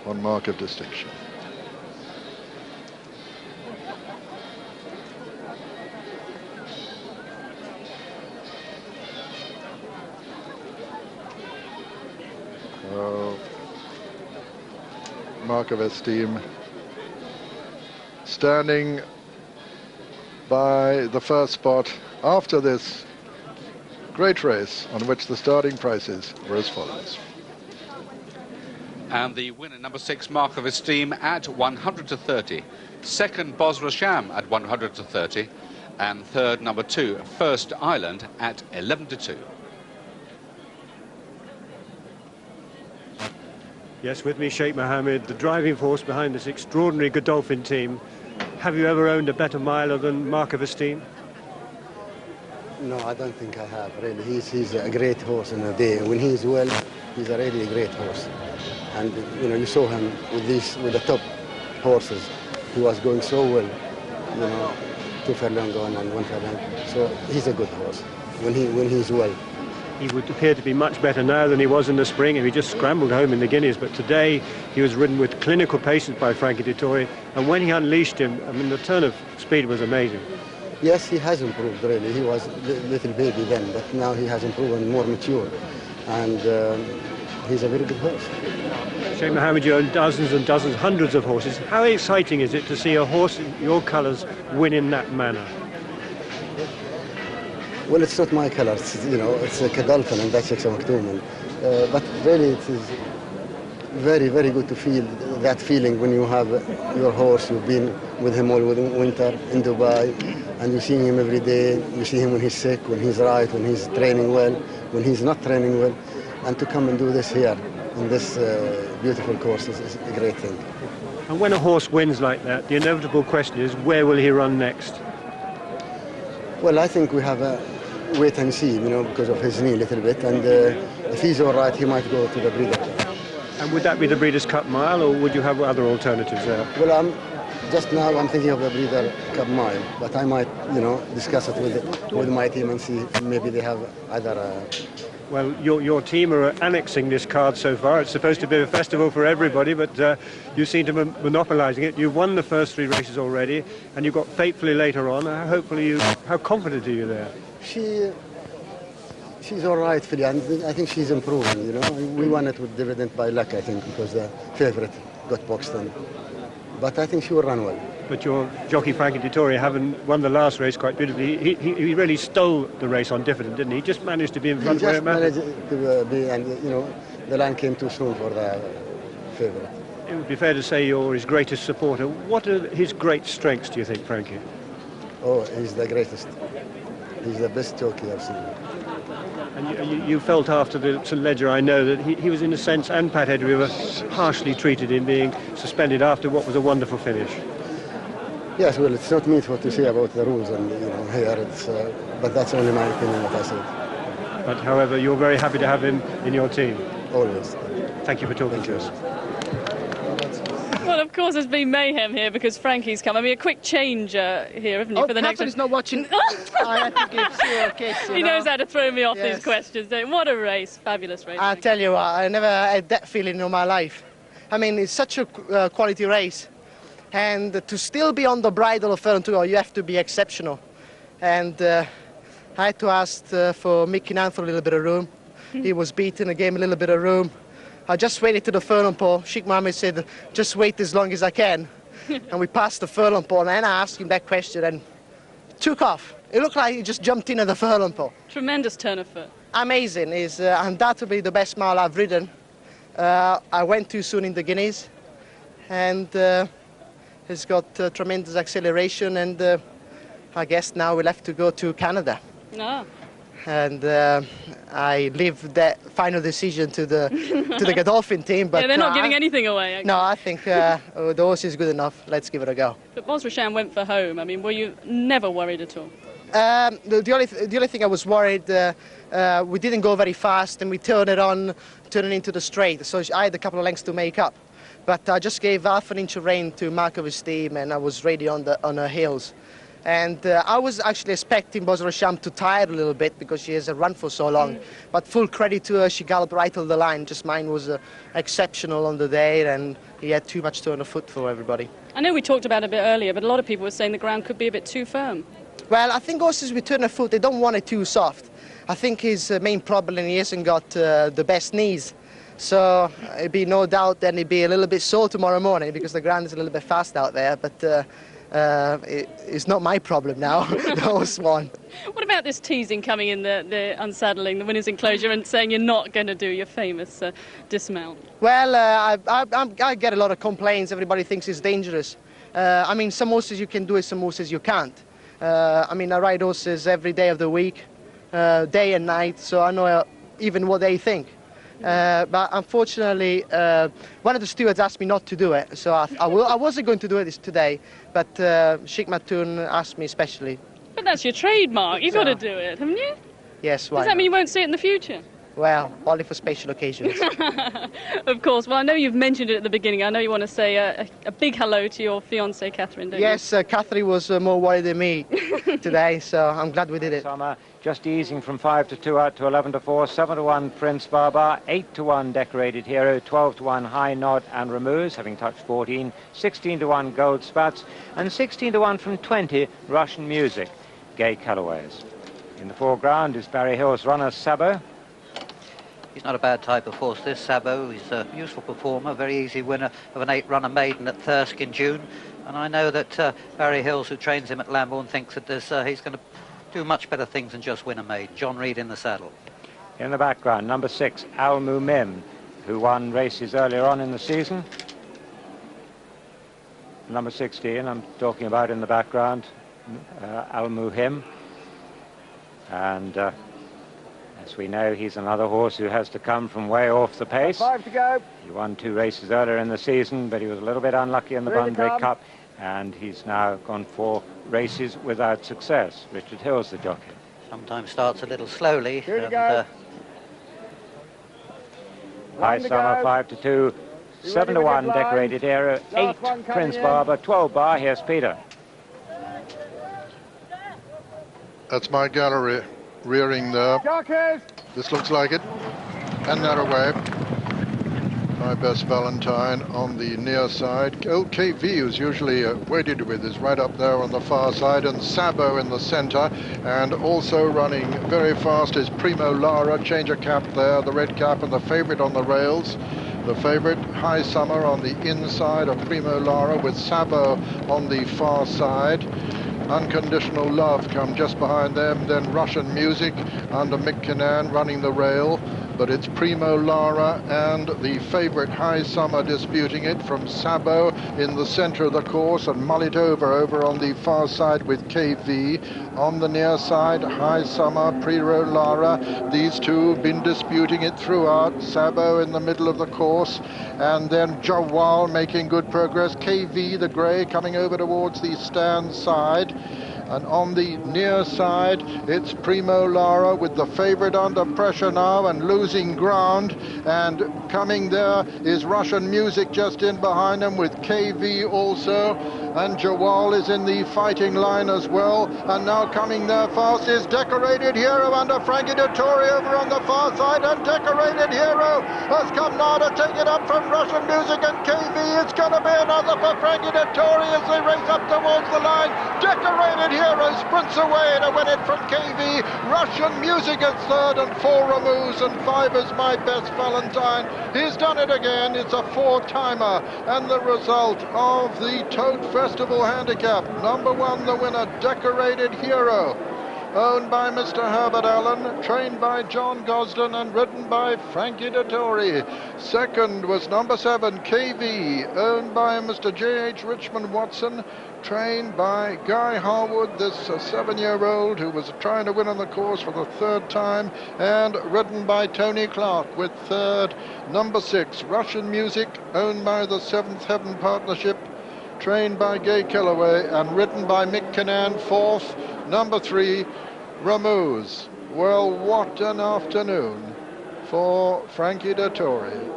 on Mark of Distinction. Mark of Esteem standing by the first spot after this great race, on which the starting prices were as follows. And the winner, number 6, Mark of Esteem, at 100 to 30. Second, Bosrasham at 100 to 30. And third, number 2, First Island, at 11 to 2. Yes, with me, Sheikh Mohammed, the driving force behind this extraordinary Godolphin team. Have you ever owned a better miler than Mark of Esteem? No, I don't think I have, really. He's a great horse in a day. When he's well, he's a really great horse. And, you know, you saw him with the top horses. He was going so well, you know, 2 furlong on and 1 furlong. So he's a good horse when he's well. He would appear to be much better now than he was in the spring, and he just scrambled home in the Guineas. But today he was ridden with clinical patience by Frankie Dettori, and when he unleashed him, I mean, the turn of speed was amazing. Yes, he has improved, really. He was a little baby then, but now he has improved and more mature. And he's a very good horse. Sheikh Mohammed, you own dozens and dozens, hundreds of horses. How exciting is it to see a horse in your colours win in that manner? Well, it's not my colours, you know, it's a Godolphin and that's Sheikh Maktoum. But really it is very, very good to feel that feeling when you have your horse, you've been with him all winter in Dubai, and you see him every day. You see him when he's sick, when he's right, when he's training well, when he's not training well. And to come and do this here, in this beautiful course, is a great thing. And when a horse wins like that, the inevitable question is, where will he run next? Well, I think we have a wait and see, you know, because of his knee a little bit. And if he's all right, he might go to the Breeders' Cup. And would that be the Breeders' Cup Mile, or would you have other alternatives there? Well, just now I'm thinking of the Breeders' Cup Mile, but I might, you know, discuss it with my team and see if maybe they have either. Well, your team are annexing this card so far. It's supposed to be a festival for everybody, but you seem to be monopolising it. You've won the first 3 races already, and you've got Fatefully later on. How confident are you there? She's all right, Philly, and I think she's improving, you know. We won it with dividend by luck, I think, because the favourite got boxed in. But I think she will run well. but your jockey Frankie Dettori, having won the last race quite beautifully, he really stole the race on Diffident, didn't he? He just managed to be in front He where just it mattered. managed to be, and you know, the line came too soon for the favourite. It would be fair to say you're his greatest supporter. What are his great strengths, do you think, Frankie? Oh, he's the greatest. He's the best jockey I've seen. And you felt after the St Ledger, I know, that he was in a sense, and Pat Hedry were harshly treated in being suspended after what was a wonderful finish. Yes, well, it's not me to say about the rules, and you know, here it's, but that's only my opinion that I said. But however, you're very happy to have him in your team. Always. Thank you for talking to us. Well, of course, there's been mayhem here because Frankie's come. I mean, a quick change here, haven't you, for the next one? Catherine's not watching. I have to give Sue a kiss, He knows how to throw me off Yes. these questions. What a race. Fabulous race. I tell you what, I never had that feeling in my life. I mean, it's such a quality race. And to still be on the bridle of Furlong 2, you have to be exceptional. And I had to ask for Mickey Nan for a little bit of room. He was beaten, I gave him a little bit of room. I just waited to the furlong pole. Sheikh Mohammed said, just wait as long as I can. And we passed the furlong pole, and I asked him that question, and took off. It looked like he just jumped in at the furlong pole. Tremendous turn of foot. Amazing. He's undoubtedly the best mile I've ridden. I went too soon in the Guineas, and he's got tremendous acceleration, and I guess now we'll have to go to Canada. No. And I leave that final decision to the Godolphin team. But Yeah, they're not giving anything away. Actually. No, I think the horse is good enough. Let's give it a go. But Bosrasham went for home. I mean, were you never worried at all? The only thing I was worried, we didn't go very fast, and we turned it into the straight. So I had a couple of lengths to make up. But I just gave half an inch of rein to Markov's team, and I was ready on her heels. And I was actually expecting Bosrasham to tire a little bit because she has run for so long. But full credit to her, she galloped right on the line. Just mine was exceptional on the day, and he had too much turn of foot for everybody. I know we talked about it a bit earlier, but a lot of people were saying the ground could be a bit too firm. Well, I think horses with turn of foot, they don't want it too soft. I think his main problem, he hasn't got the best knees. So it'd be no doubt that he'd be a little bit sore tomorrow morning because the ground is a little bit fast out there. But it's not my problem now. The horse won. What about this teasing coming in, the unsaddling, the winner's enclosure, and saying you're not going to do your famous dismount? Well, I get a lot of complaints. Everybody thinks it's dangerous. I mean, some horses you can do it, some horses you can't. I mean, I ride horses every day of the week, day and night, so I know even what they think. But unfortunately, one of the stewards asked me not to do it, so I wasn't going to do it today, but Sheikh Mattoon asked me especially. But that's your trademark. You've got to do it, haven't you? Yes, why Does that not? mean you won't see it in the future? Well, only for special occasions. Of course. Well, I know you've mentioned it at the beginning. I know you want to say a big hello to your fiancée, Catherine, don't Yes, Catherine was more worried than me today, so I'm glad we did it. Summer just easing from 5 to 2 out to 11 to 4, 7 to 1 Prince Baba, 8 to 1 Decorated Hero, 12 to 1 High Nod and Remuse, having touched 14, 16 to 1 Gold Spats, and 16 to 1 from 20 Russian Music, Gay Colourways. In the foreground is Barry Hill's runner Sabo. He's not a bad type of horse, this Sabo. He's a useful performer, very easy winner of an 8-runner maiden at Thirsk in June. And I know that Barry Hills, who trains him at Lambourne, thinks that he's going to do much better things than just win a maiden. John Reed in the saddle. In the background, number 6, Al Mumim, who won races earlier on in the season. Number 16, I'm talking about in the background, Al Muhim. And as we know, he's another horse who has to come from way off the pace. 5 to go. He won 2 races earlier in the season, but he was a little bit unlucky in the Bunbury Cup, and he's now gone 4 races without success. Richard Hill's the jockey. Sometimes starts a little slowly. Here we go. High Summer 5 to 2, 7 to 1 Decorated Hero, 8 Prince Barber, 12 bar. Here's Peter. That's my gallery rearing there. Jockeys. This looks like it. And that away. My Best Valentine on the near side. LKV, who's usually weighted with, is right up there on the far side, and Sabo in the centre. And also running very fast is Primo Lara, change of cap there, the red cap and the favourite on the rails. The favourite, High Summer, on the inside of Primo Lara, with Sabo on the far side. Unconditional Love come just behind them, then Russian Music under Mick Kinnan running the rail. But it's Primo Lara and the favourite High Summer disputing it from Sabo in the centre of the course, and mull it over on the far side with KV. On the near side, High Summer, Primo Lara. These two have been disputing it throughout. Sabo in the middle of the course, and then Jawal making good progress. KV, the grey, coming over towards the stand side. And on the near side, it's Primo Lara with the favourite under pressure now and losing ground. And coming there is Russian Music just in behind him with KV also. And Jawal is in the fighting line as well. And now coming there fast is Decorated Hero under Frankie Dettori over on the far side. And Decorated Hero has come now to take it up from Russian Music and KV. It's going to be another for Frankie Dettori as they race up towards the line. Decorated Hero sprints away to win it from KV. Russian Music is third, and 4 removes, and 5 is My Best Valentine. He's done it again. It's a 4-timer, and the result of the Tote Festival Handicap. Number 1, the winner, Decorated Hero, owned by Mr. Herbert Allen, trained by John Gosden and ridden by Frankie Dettori. Second was number 7, KV, owned by Mr. J.H. Richmond Watson, trained by Guy Harwood, this 7-year-old who was trying to win on the course for the 3rd time, and ridden by Tony Clark with third. Number 6, Russian Music, owned by the 7th Heaven Partnership, trained by Gay Kellaway and ridden by Mick Kinnan, 4th. Number 3, Ramuz. Well, what an afternoon for Frankie Dettori.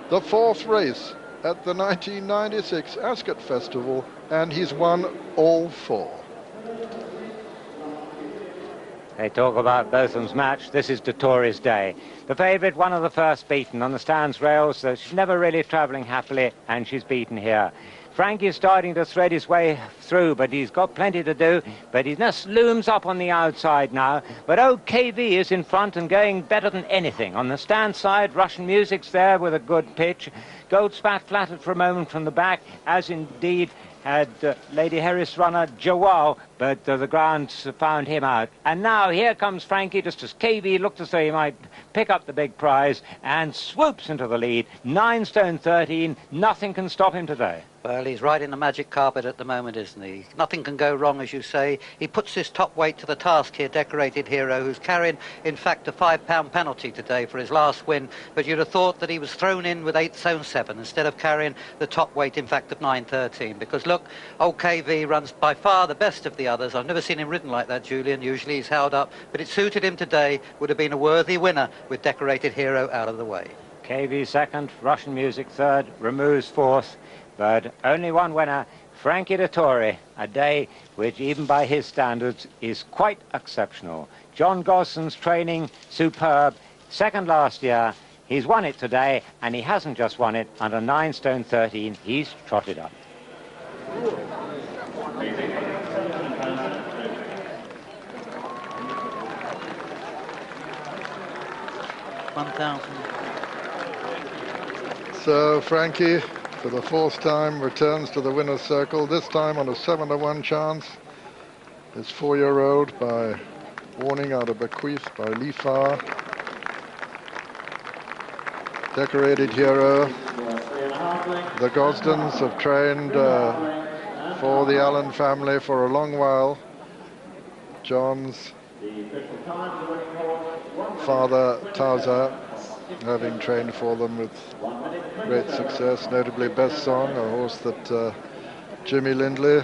The 4th race at the 1996 Ascot Festival, and he's won all 4. They talk about Botham's match. This is Dettori's day. The favourite, one of the first beaten on the stands rails, so she's never really travelling happily, and she's beaten here. Frankie's starting to thread his way through, but he's got plenty to do. But he just looms up on the outside now. But KV is in front and going better than anything. On the stand side, Russian Music's there with a good pitch. Goldspat flattered for a moment from the back, as indeed had Lady Harris runner Jawal, but the grounds found him out. And now here comes Frankie, just as KV looked as though he might pick up the big prize, and swoops into the lead. 9 stone 13, nothing can stop him today. Well, he's riding the magic carpet at the moment, isn't he? Nothing can go wrong, as you say. He puts his top weight to the task here, Decorated Hero, who's carrying, in fact, a £5 penalty today for his last win. But you'd have thought that he was thrown in with 8 stone 7 instead of carrying the top weight, in fact, of 9.13. Because, look, old KV runs by far the best of the others. I've never seen him ridden like that, Julian. Usually he's held up. But it suited him today. Would have been a worthy winner with Decorated Hero out of the way. KV second, Russian Music third, Ramuz 4th. But only one winner, Frankie Dettori, a day which, even by his standards, is quite exceptional. John Gosden's training, superb. Second last year, he's won it today, and he hasn't just won it under 9 stone 13, he's trotted up. 1,000. So Frankie, for the 4th time, returns to the winner's circle, this time on a 7-to-1 chance. His 4-year-old by Warning out of Bequeath by Lifar. Decorated Hero. The Gosdens have trained for the Allen family for a long while. John's father, Tauza, having trained for them with great success, notably Best Song, a horse that Jimmy Lindley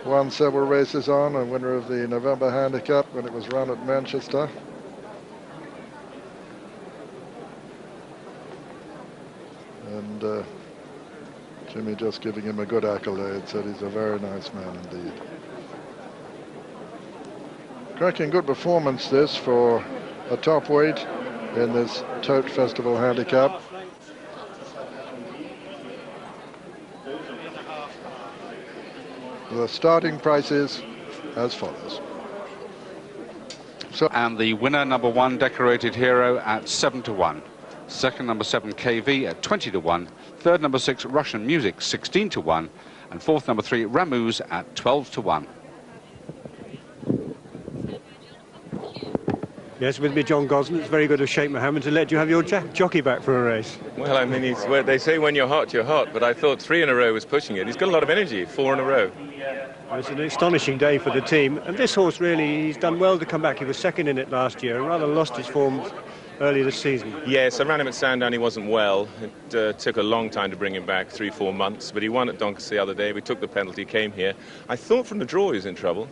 won several races on, and winner of the November Handicap when it was run at Manchester. And Jimmy just giving him a good accolade, said he's a very nice man indeed. Cracking good performance this for a top weight in this Tote Festival Handicap. The starting prices as follows. And the winner, number 1, Decorated Hero, at 7-to-1. Second, number 7, KV at 20 to 1. Third, number 6, Russian Music, 16 to 1. And fourth, number 3, Ramuz at 12 to 1. Yes, with me, John Gosden. It's very good of Sheikh Mohammed to let you have your jockey back for a race. Well, I mean, they say when you're hot, but I thought 3 in a row was pushing it. He's got a lot of energy, 4 in a row. It's an astonishing day for the team. And this horse, really, he's done well to come back. He was second in it last year and rather lost his form earlier this season. Yes, I ran him at Sandown. He wasn't well. It took a long time to bring him back, 3-4 months. But he won at Doncaster the other day. We took the penalty, came here. I thought from the draw he was in trouble.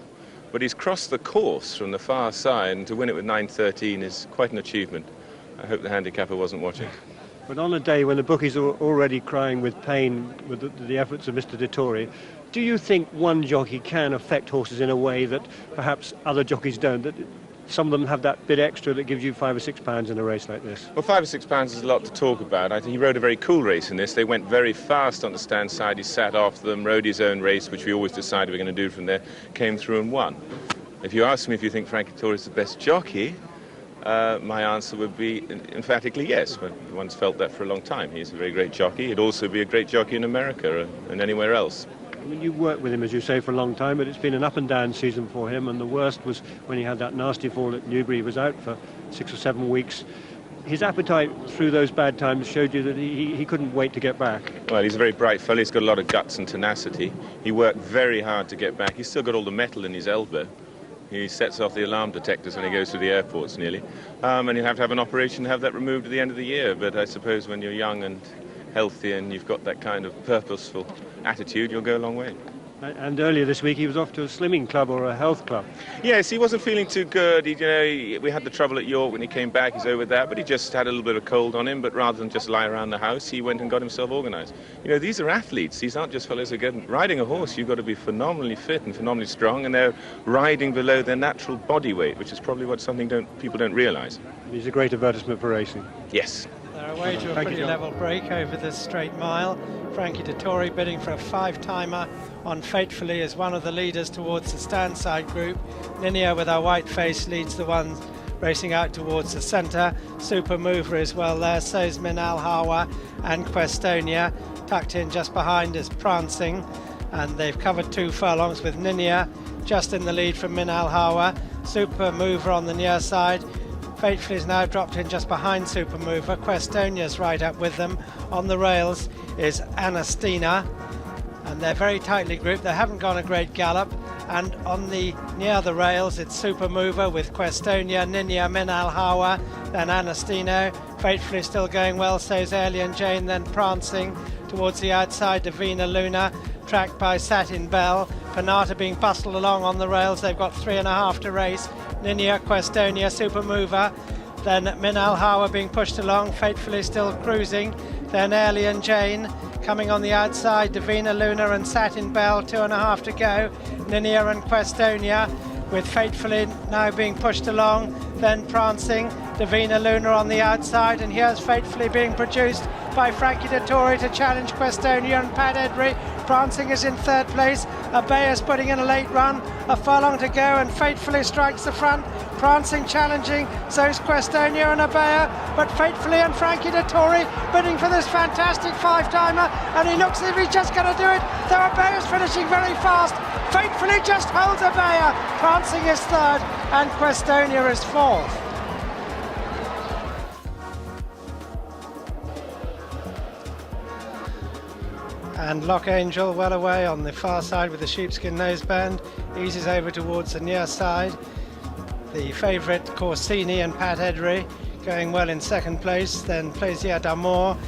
But he's crossed the course from the far side, and to win it with 9.13 is quite an achievement. I hope the handicapper wasn't watching. But on a day when the bookies are already crying with pain with the efforts of Mr. Dettori, do you think one jockey can affect horses in a way that perhaps other jockeys don't? That some of them have that bit extra that gives you £5 or £6 in a race like this? Well, £5 or £6 is a lot to talk about. I think he rode a very cool race in this. They went very fast on the stand side. He sat after them, rode his own race, which we always decided we were going to do from there, came through and won. If you ask me if you think Frankie Dettori is the best jockey, my answer would be emphatically yes. But one's felt that for a long time. He's a very great jockey. He'd also be a great jockey in America and anywhere else. I mean, you've worked with him, as you say, for a long time, but it's been an up-and-down season for him, and the worst was when he had that nasty fall at Newbury. He was out for 6 or 7 weeks. His appetite through those bad times showed you that he couldn't wait to get back. Well, he's a very bright fellow. He's got a lot of guts and tenacity. He worked very hard to get back. He's still got all the metal in his elbow. He sets off the alarm detectors when he goes through the airports nearly. And he'll have to have an operation to have that removed at the end of the year. But I suppose when you're young and healthy and you've got that kind of purposeful attitude, you'll go a long way. And earlier this week he was off to a slimming club or a health club. Yes, he wasn't feeling too good. We had the trouble at York when he came back. He's over that, but he just had a little bit of cold on him. But rather than just lie around the house, he went and got himself organised. These are athletes. These aren't just fellows who get riding a horse. You've got to be phenomenally fit and phenomenally strong, and they're riding below their natural body weight, which is probably what people don't realise. He's a great advertisement for racing. Yes. They're away to a pretty level break over the straight mile. Frankie Dettori bidding for a 5-timer on Fatefully as one of the leaders towards the stand side group. Ninia with her white face leads the one racing out towards the centre. Super Mover is well there, so is Min Al Hawa and Questonia. Tucked in just behind is Prancing, and they've covered 2 furlongs with Ninia just in the lead from Min Al Hawa. Super Mover on the near side. Fatefully is now dropped in just behind Super Mover. Questonia's right up with them. On the rails is Anastina, and they're very tightly grouped. They haven't gone a great gallop. And on the near the rails, it's Super Mover with Questonia, Ninia, Min Al Hawa, then Anastino. Fatefully still going well, so is Alien Jane, then Prancing towards the outside. Davina Luna, tracked by Satin Bell. Panata being bustled along on the rails. They've got 3.5 to race. Ninia, Questonia, Super Mover, then Min Al Hawa being pushed along, Fatefully still cruising, then Alien Jane coming on the outside, Davina Luna and Satin Bell, 2.5 to go, Ninia and Questonia with Fatefully now being pushed along, then Prancing, Davina Luna on the outside, and here's Fatefully being produced by Frankie Dettori to challenge Questonia and Pat Edry. Prancing is in 3rd place, Abea's putting in a late run, a furlong to go, and Fatefully strikes the front. Prancing challenging, so's Questonia and Abea, but Fatefully and Frankie Dettori bidding for this fantastic 5-timer, and he looks as if he's just going to do it, though Abea's finishing very fast. Fatefully just holds Abea. Prancing is 3rd, and Questonia is 4th. And Lock Angel well away on the far side with the sheepskin noseband, eases over towards the near side. The favourite Corsini and Pat Edry going well in 2nd place, then Plaisir d'Amour,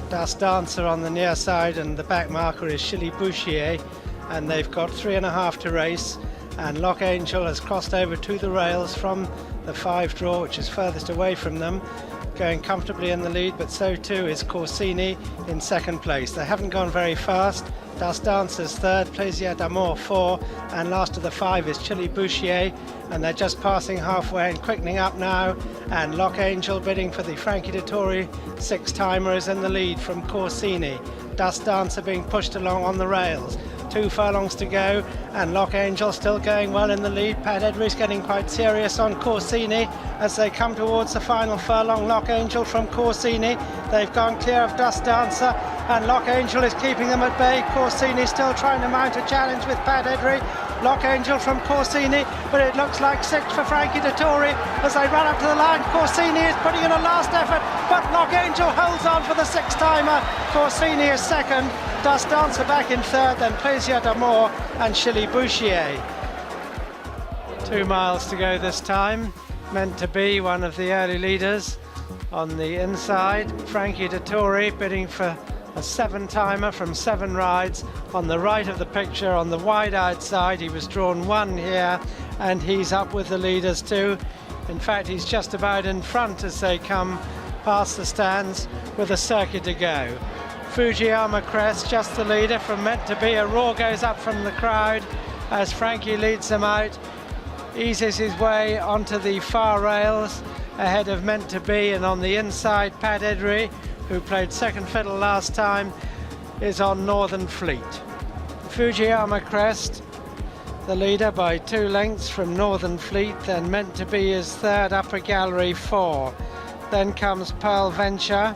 Das Dancer on the near side, and the back marker is Chili Bouchier, and they've got 3.5 to race, and Lock Angel has crossed over to the rails from the 5 draw, which is furthest away from them, going comfortably in the lead, but so too is Corsini in 2nd place. They haven't gone very fast. Das Dancer's third, Plaisir d'Amour 4, and last of the 5 is Chili Bouchier, and they're just passing halfway and quickening up now, and Lock Angel bidding for the Frankie Dettori 6-timer is in the lead from Corsini. Das Dancer being pushed along on the rails. 2 furlongs to go, and Lock Angel still going well in the lead. Pat Edry's getting quite serious on Corsini as they come towards the final furlong. Lock Angel from Corsini, they've gone clear of Das Dancer, and Lock Angel is keeping them at bay. Corsini still trying to mount a challenge with Pat Edry. Lock Angel from Corsini, but it looks like 6 for Frankie Dettori as they run up to the line. Corsini is putting in a last effort, but Lock Angel holds on for the 6-timer. Corsini is second, Das Dancer back in third, then Plaisir d'Amour and Chili Bouchier. 2 miles to go this time. Meant to Be, one of the early leaders on the inside. Frankie Dettori bidding for a 7-timer from 7 rides on the right of the picture on the wide-eyed side. He was drawn 1 here, and he's up with the leaders too. In fact, he's just about in front as they come past the stands with a circuit to go. Fujiyama Crest, just the leader from Meant to Be. A roar goes up from the crowd as Frankie leads them out, eases his way onto the far rails ahead of Meant to Be, and on the inside Pat Edry, who played second fiddle last time, is on Northern Fleet. Fujiyama Crest, the leader by 2 lengths from Northern Fleet, then Meant to Be is third, Upper Gallery 4. Then comes Pearl Venture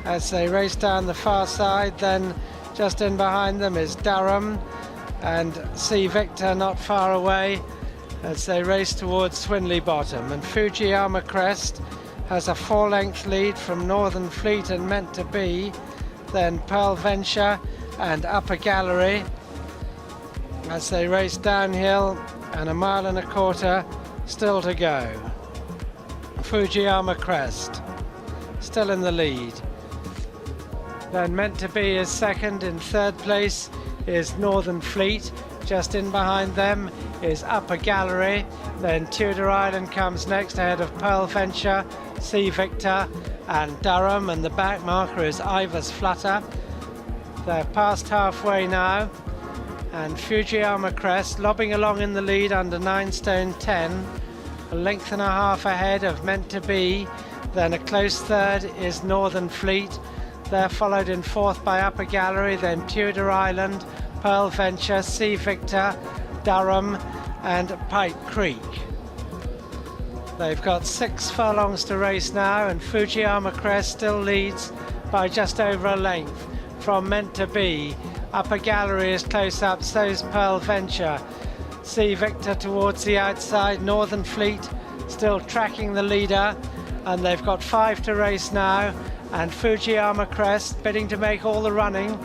as they race down the far side. Then just in behind them is Durham and Sea Victor not far away as they race towards Swinley Bottom. And Fujiyama Crest has a 4-length lead from Northern Fleet and Meant to Be, then Pearl Venture and Upper Gallery as they race downhill, and 1.25 miles still to go. Fujiyama Crest still in the lead. Then Meant to Be is second. In third place is Northern Fleet. Just in behind them is Upper Gallery. Then Tudor Island comes next ahead of Pearl Venture, Sea Victor and Durham, and the back marker is Ivers Flutter. They're past halfway now, and Fujiyama Crest lobbing along in the lead under 9 stone 10, 1.5 lengths ahead of Meant to Be. Then a close third is Northern Fleet. They're followed in fourth by Upper Gallery, then Tudor Island, Pearl Venture, Sea Victor, Durham and Pike Creek. They've got 6 furlongs to race now, and Fujiyama Crest still leads by just over 1 length from Meant to Be. Upper Gallery is close up, so's Pearl Venture. Sea Victor towards the outside, Northern Fleet still tracking the leader, and they've got 5 to race now, and Fujiyama Crest bidding to make all the running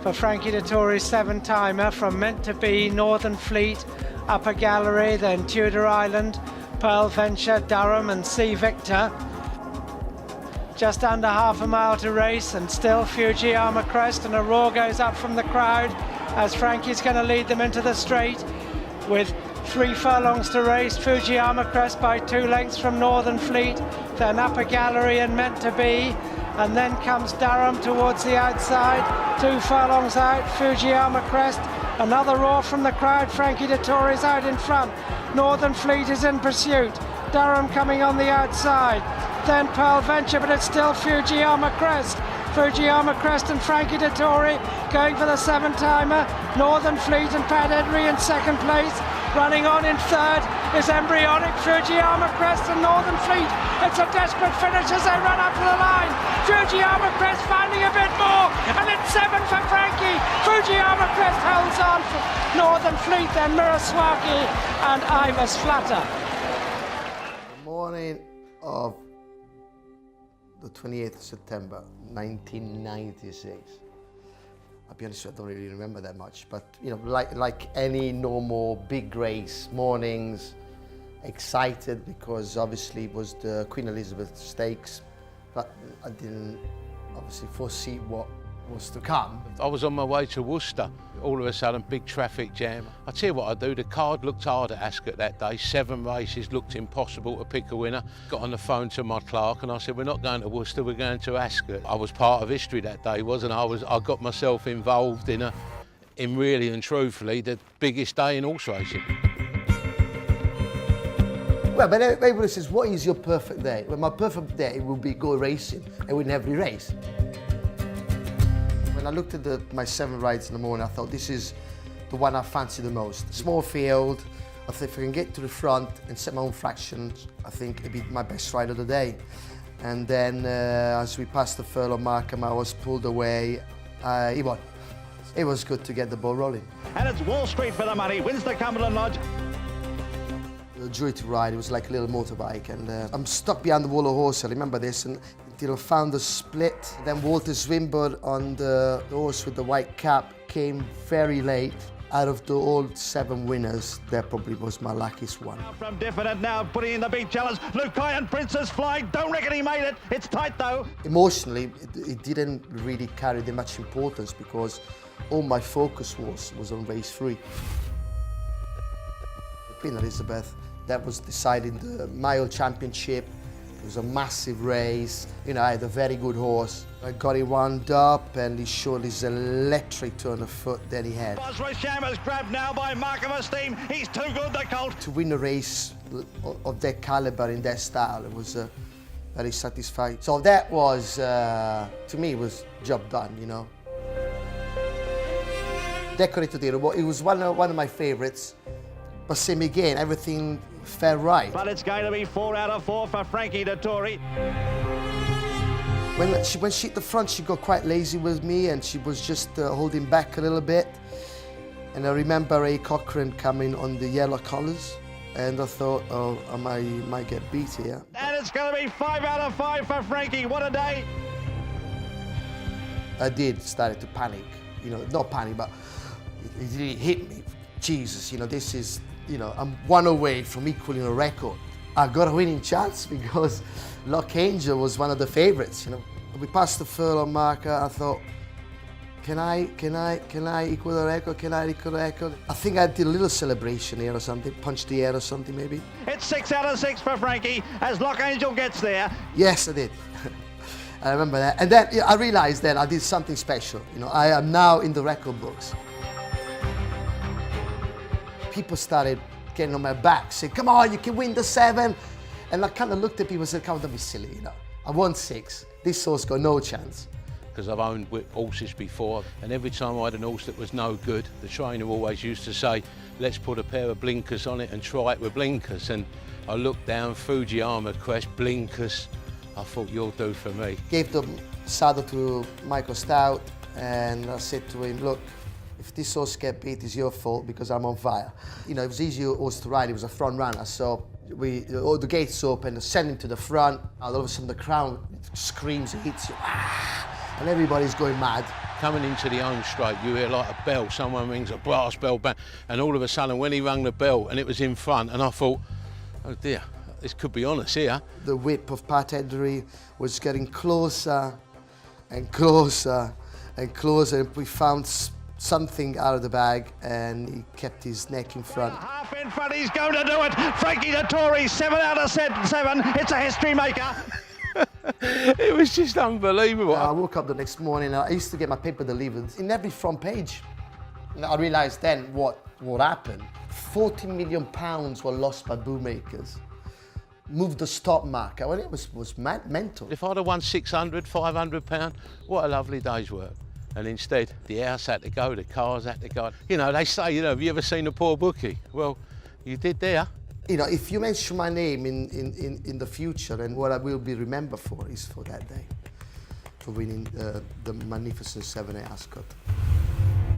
for Frankie Dettori's 7-timer from Meant to Be, Northern Fleet, Upper Gallery, then Tudor Island, Pearl Venture, Durham and Sea Victor. Just under 1/2 mile to race, and still Fujiyama Crest, and a roar goes up from the crowd as Frankie's going to lead them into the straight with 3 furlongs to race. Fujiyama Crest by 2 lengths from Northern Fleet, then Upper Gallery and Meant to Be, and then comes Durham towards the outside. 2 furlongs out, Fujiyama Crest. Another roar from the crowd. Frankie Dettori's out in front. Northern Fleet is in pursuit. Durham coming on the outside. Then Pearl Venture, but it's still Fujiyama Crest. Fujiyama Crest and Frankie Dettori going for the 7-timer. Northern Fleet and Pat Edry in second place. Running on in third is Embryonic, Fujiyama Crest and Northern Fleet. It's a desperate finish as they run up to the line. Fujiyama Crest finding a bit more, and it's 7 for Frankie. Fujiyama Crest holds on for Northern Fleet, then Miraswaki and Ivers Flutter. The morning of the 28th of September, 1996. I'll be honest, I don't really remember that much, but you know, like any normal big race mornings, excited because obviously it was the Queen Elizabeth Stakes, but I didn't obviously foresee what was to come. I was on my way to Worcester. All of a sudden, big traffic jam. I tell you what I do, the card looked hard at Ascot that day. 7 races, looked impossible to pick a winner. Got on the phone to my clerk and I said, we're not going to Worcester, we're going to Ascot. I was part of history that day, wasn't I? I got myself involved in really and truthfully the biggest day in horse racing. Well, but everybody says, what is your perfect day? Well, my perfect day will be go racing and win every race. When I looked at my 7 rides in the morning, I thought this is the one I fancy the most. Small field, I think if I can get to the front and set my own fractions, I think it'd be my best ride of the day. And then as we passed the furlong marker, I was pulled away. He won. It was good to get the ball rolling. And it's Wall Street for the money, wins the Cumberland Lodge. The joy to ride, it was like a little motorbike, and I'm stuck behind the wall of horse, I remember this, and until I found the split. Then Walter Swinburne on the horse with the white cap came very late. Out of the all 7 winners, that probably was my luckiest one. From Diffident now, putting in the big challenge. Lukai and Princess Fly, don't reckon he made it. It's tight though. Emotionally, it didn't really carry that much importance because all my focus was on race 3. Queen Elizabeth, that was deciding the Mile Championship. It was a massive race. You know, I had a very good horse. I got him wound up and he showed his electric turn of foot that he had. Bosworth Shammer's grabbed now by Mark of Esteem. He's too good, the colt. To win a race of that caliber in that style, it was very satisfying. So that was, to me, was job done, you know. Recordings.The, it was one of my favorites. But same again, everything felt right. But it's going to be 4 out of 4 for Frankie Dettori. When she hit the front, she got quite lazy with me and she was just holding back a little bit. And I remember Ray Cochrane coming on the yellow colours and I thought, oh, I might get beat here. And it's going to be 5 out of 5 for Frankie. What a day. I did started to panic, you know, not panic, but it really hit me. Jesus, you know, this is, you know, I'm 1 away from equaling a record. I got a winning chance because Lock Angel was one of the favourites, you know. We passed the furlong marker, I thought, can I equal the record? Can I equal the record? I think I did a little celebration here or something, punched the air or something maybe. It's 6 out of 6 for Frankie as Lock Angel gets there. Yes, I did. I remember that. And then I realised that I did something special. You know, I am now in the record books. People started getting on my back, saying, come on, you can win the 7. And I kind of looked at people and said, come on, don't be silly, you know. I won 6. This horse got no chance. Because I've owned horses before, and every time I had an horse that was no good, the trainer always used to say, let's put a pair of blinkers on it and try it with blinkers. And I looked down, Fujiyama crest, blinkers. I thought, you'll do for me. Gave the saddle to Michael Stout, and I said to him, look, if this horse gets beat, it's your fault because I'm on fire. You know, it was easy horse to ride, it was a front runner, so all the gates open, send him to the front, and all of a sudden the crowd screams and hits you, and everybody's going mad. Coming into the home straight, you hear like a bell, someone rings a brass bell, bang, and all of a sudden when he rang the bell and it was in front, and I thought, oh dear, this could be on us here. The whip of Pat Eddery was getting closer and closer and closer, and we found something out of the bag and he kept his neck in front. Half in front, he's going to do it. Frankie Dettori, 7 out of 7. It's a history maker. It was just unbelievable. I woke up the next morning, I used to get my paper delivered in every front page. And I realised then what happened. £40 million were lost by bookmakers. Moved the stop marker. Well, it was mental. If I'd have won £600, £500, what a lovely day's work. And instead, the house had to go, the cars had to go. You know, they say, you know, have you ever seen a poor bookie? Well, you did there. You know, if you mention my name in the future, and what I will be remembered for is for that day, for winning the magnificent 7 at Ascot.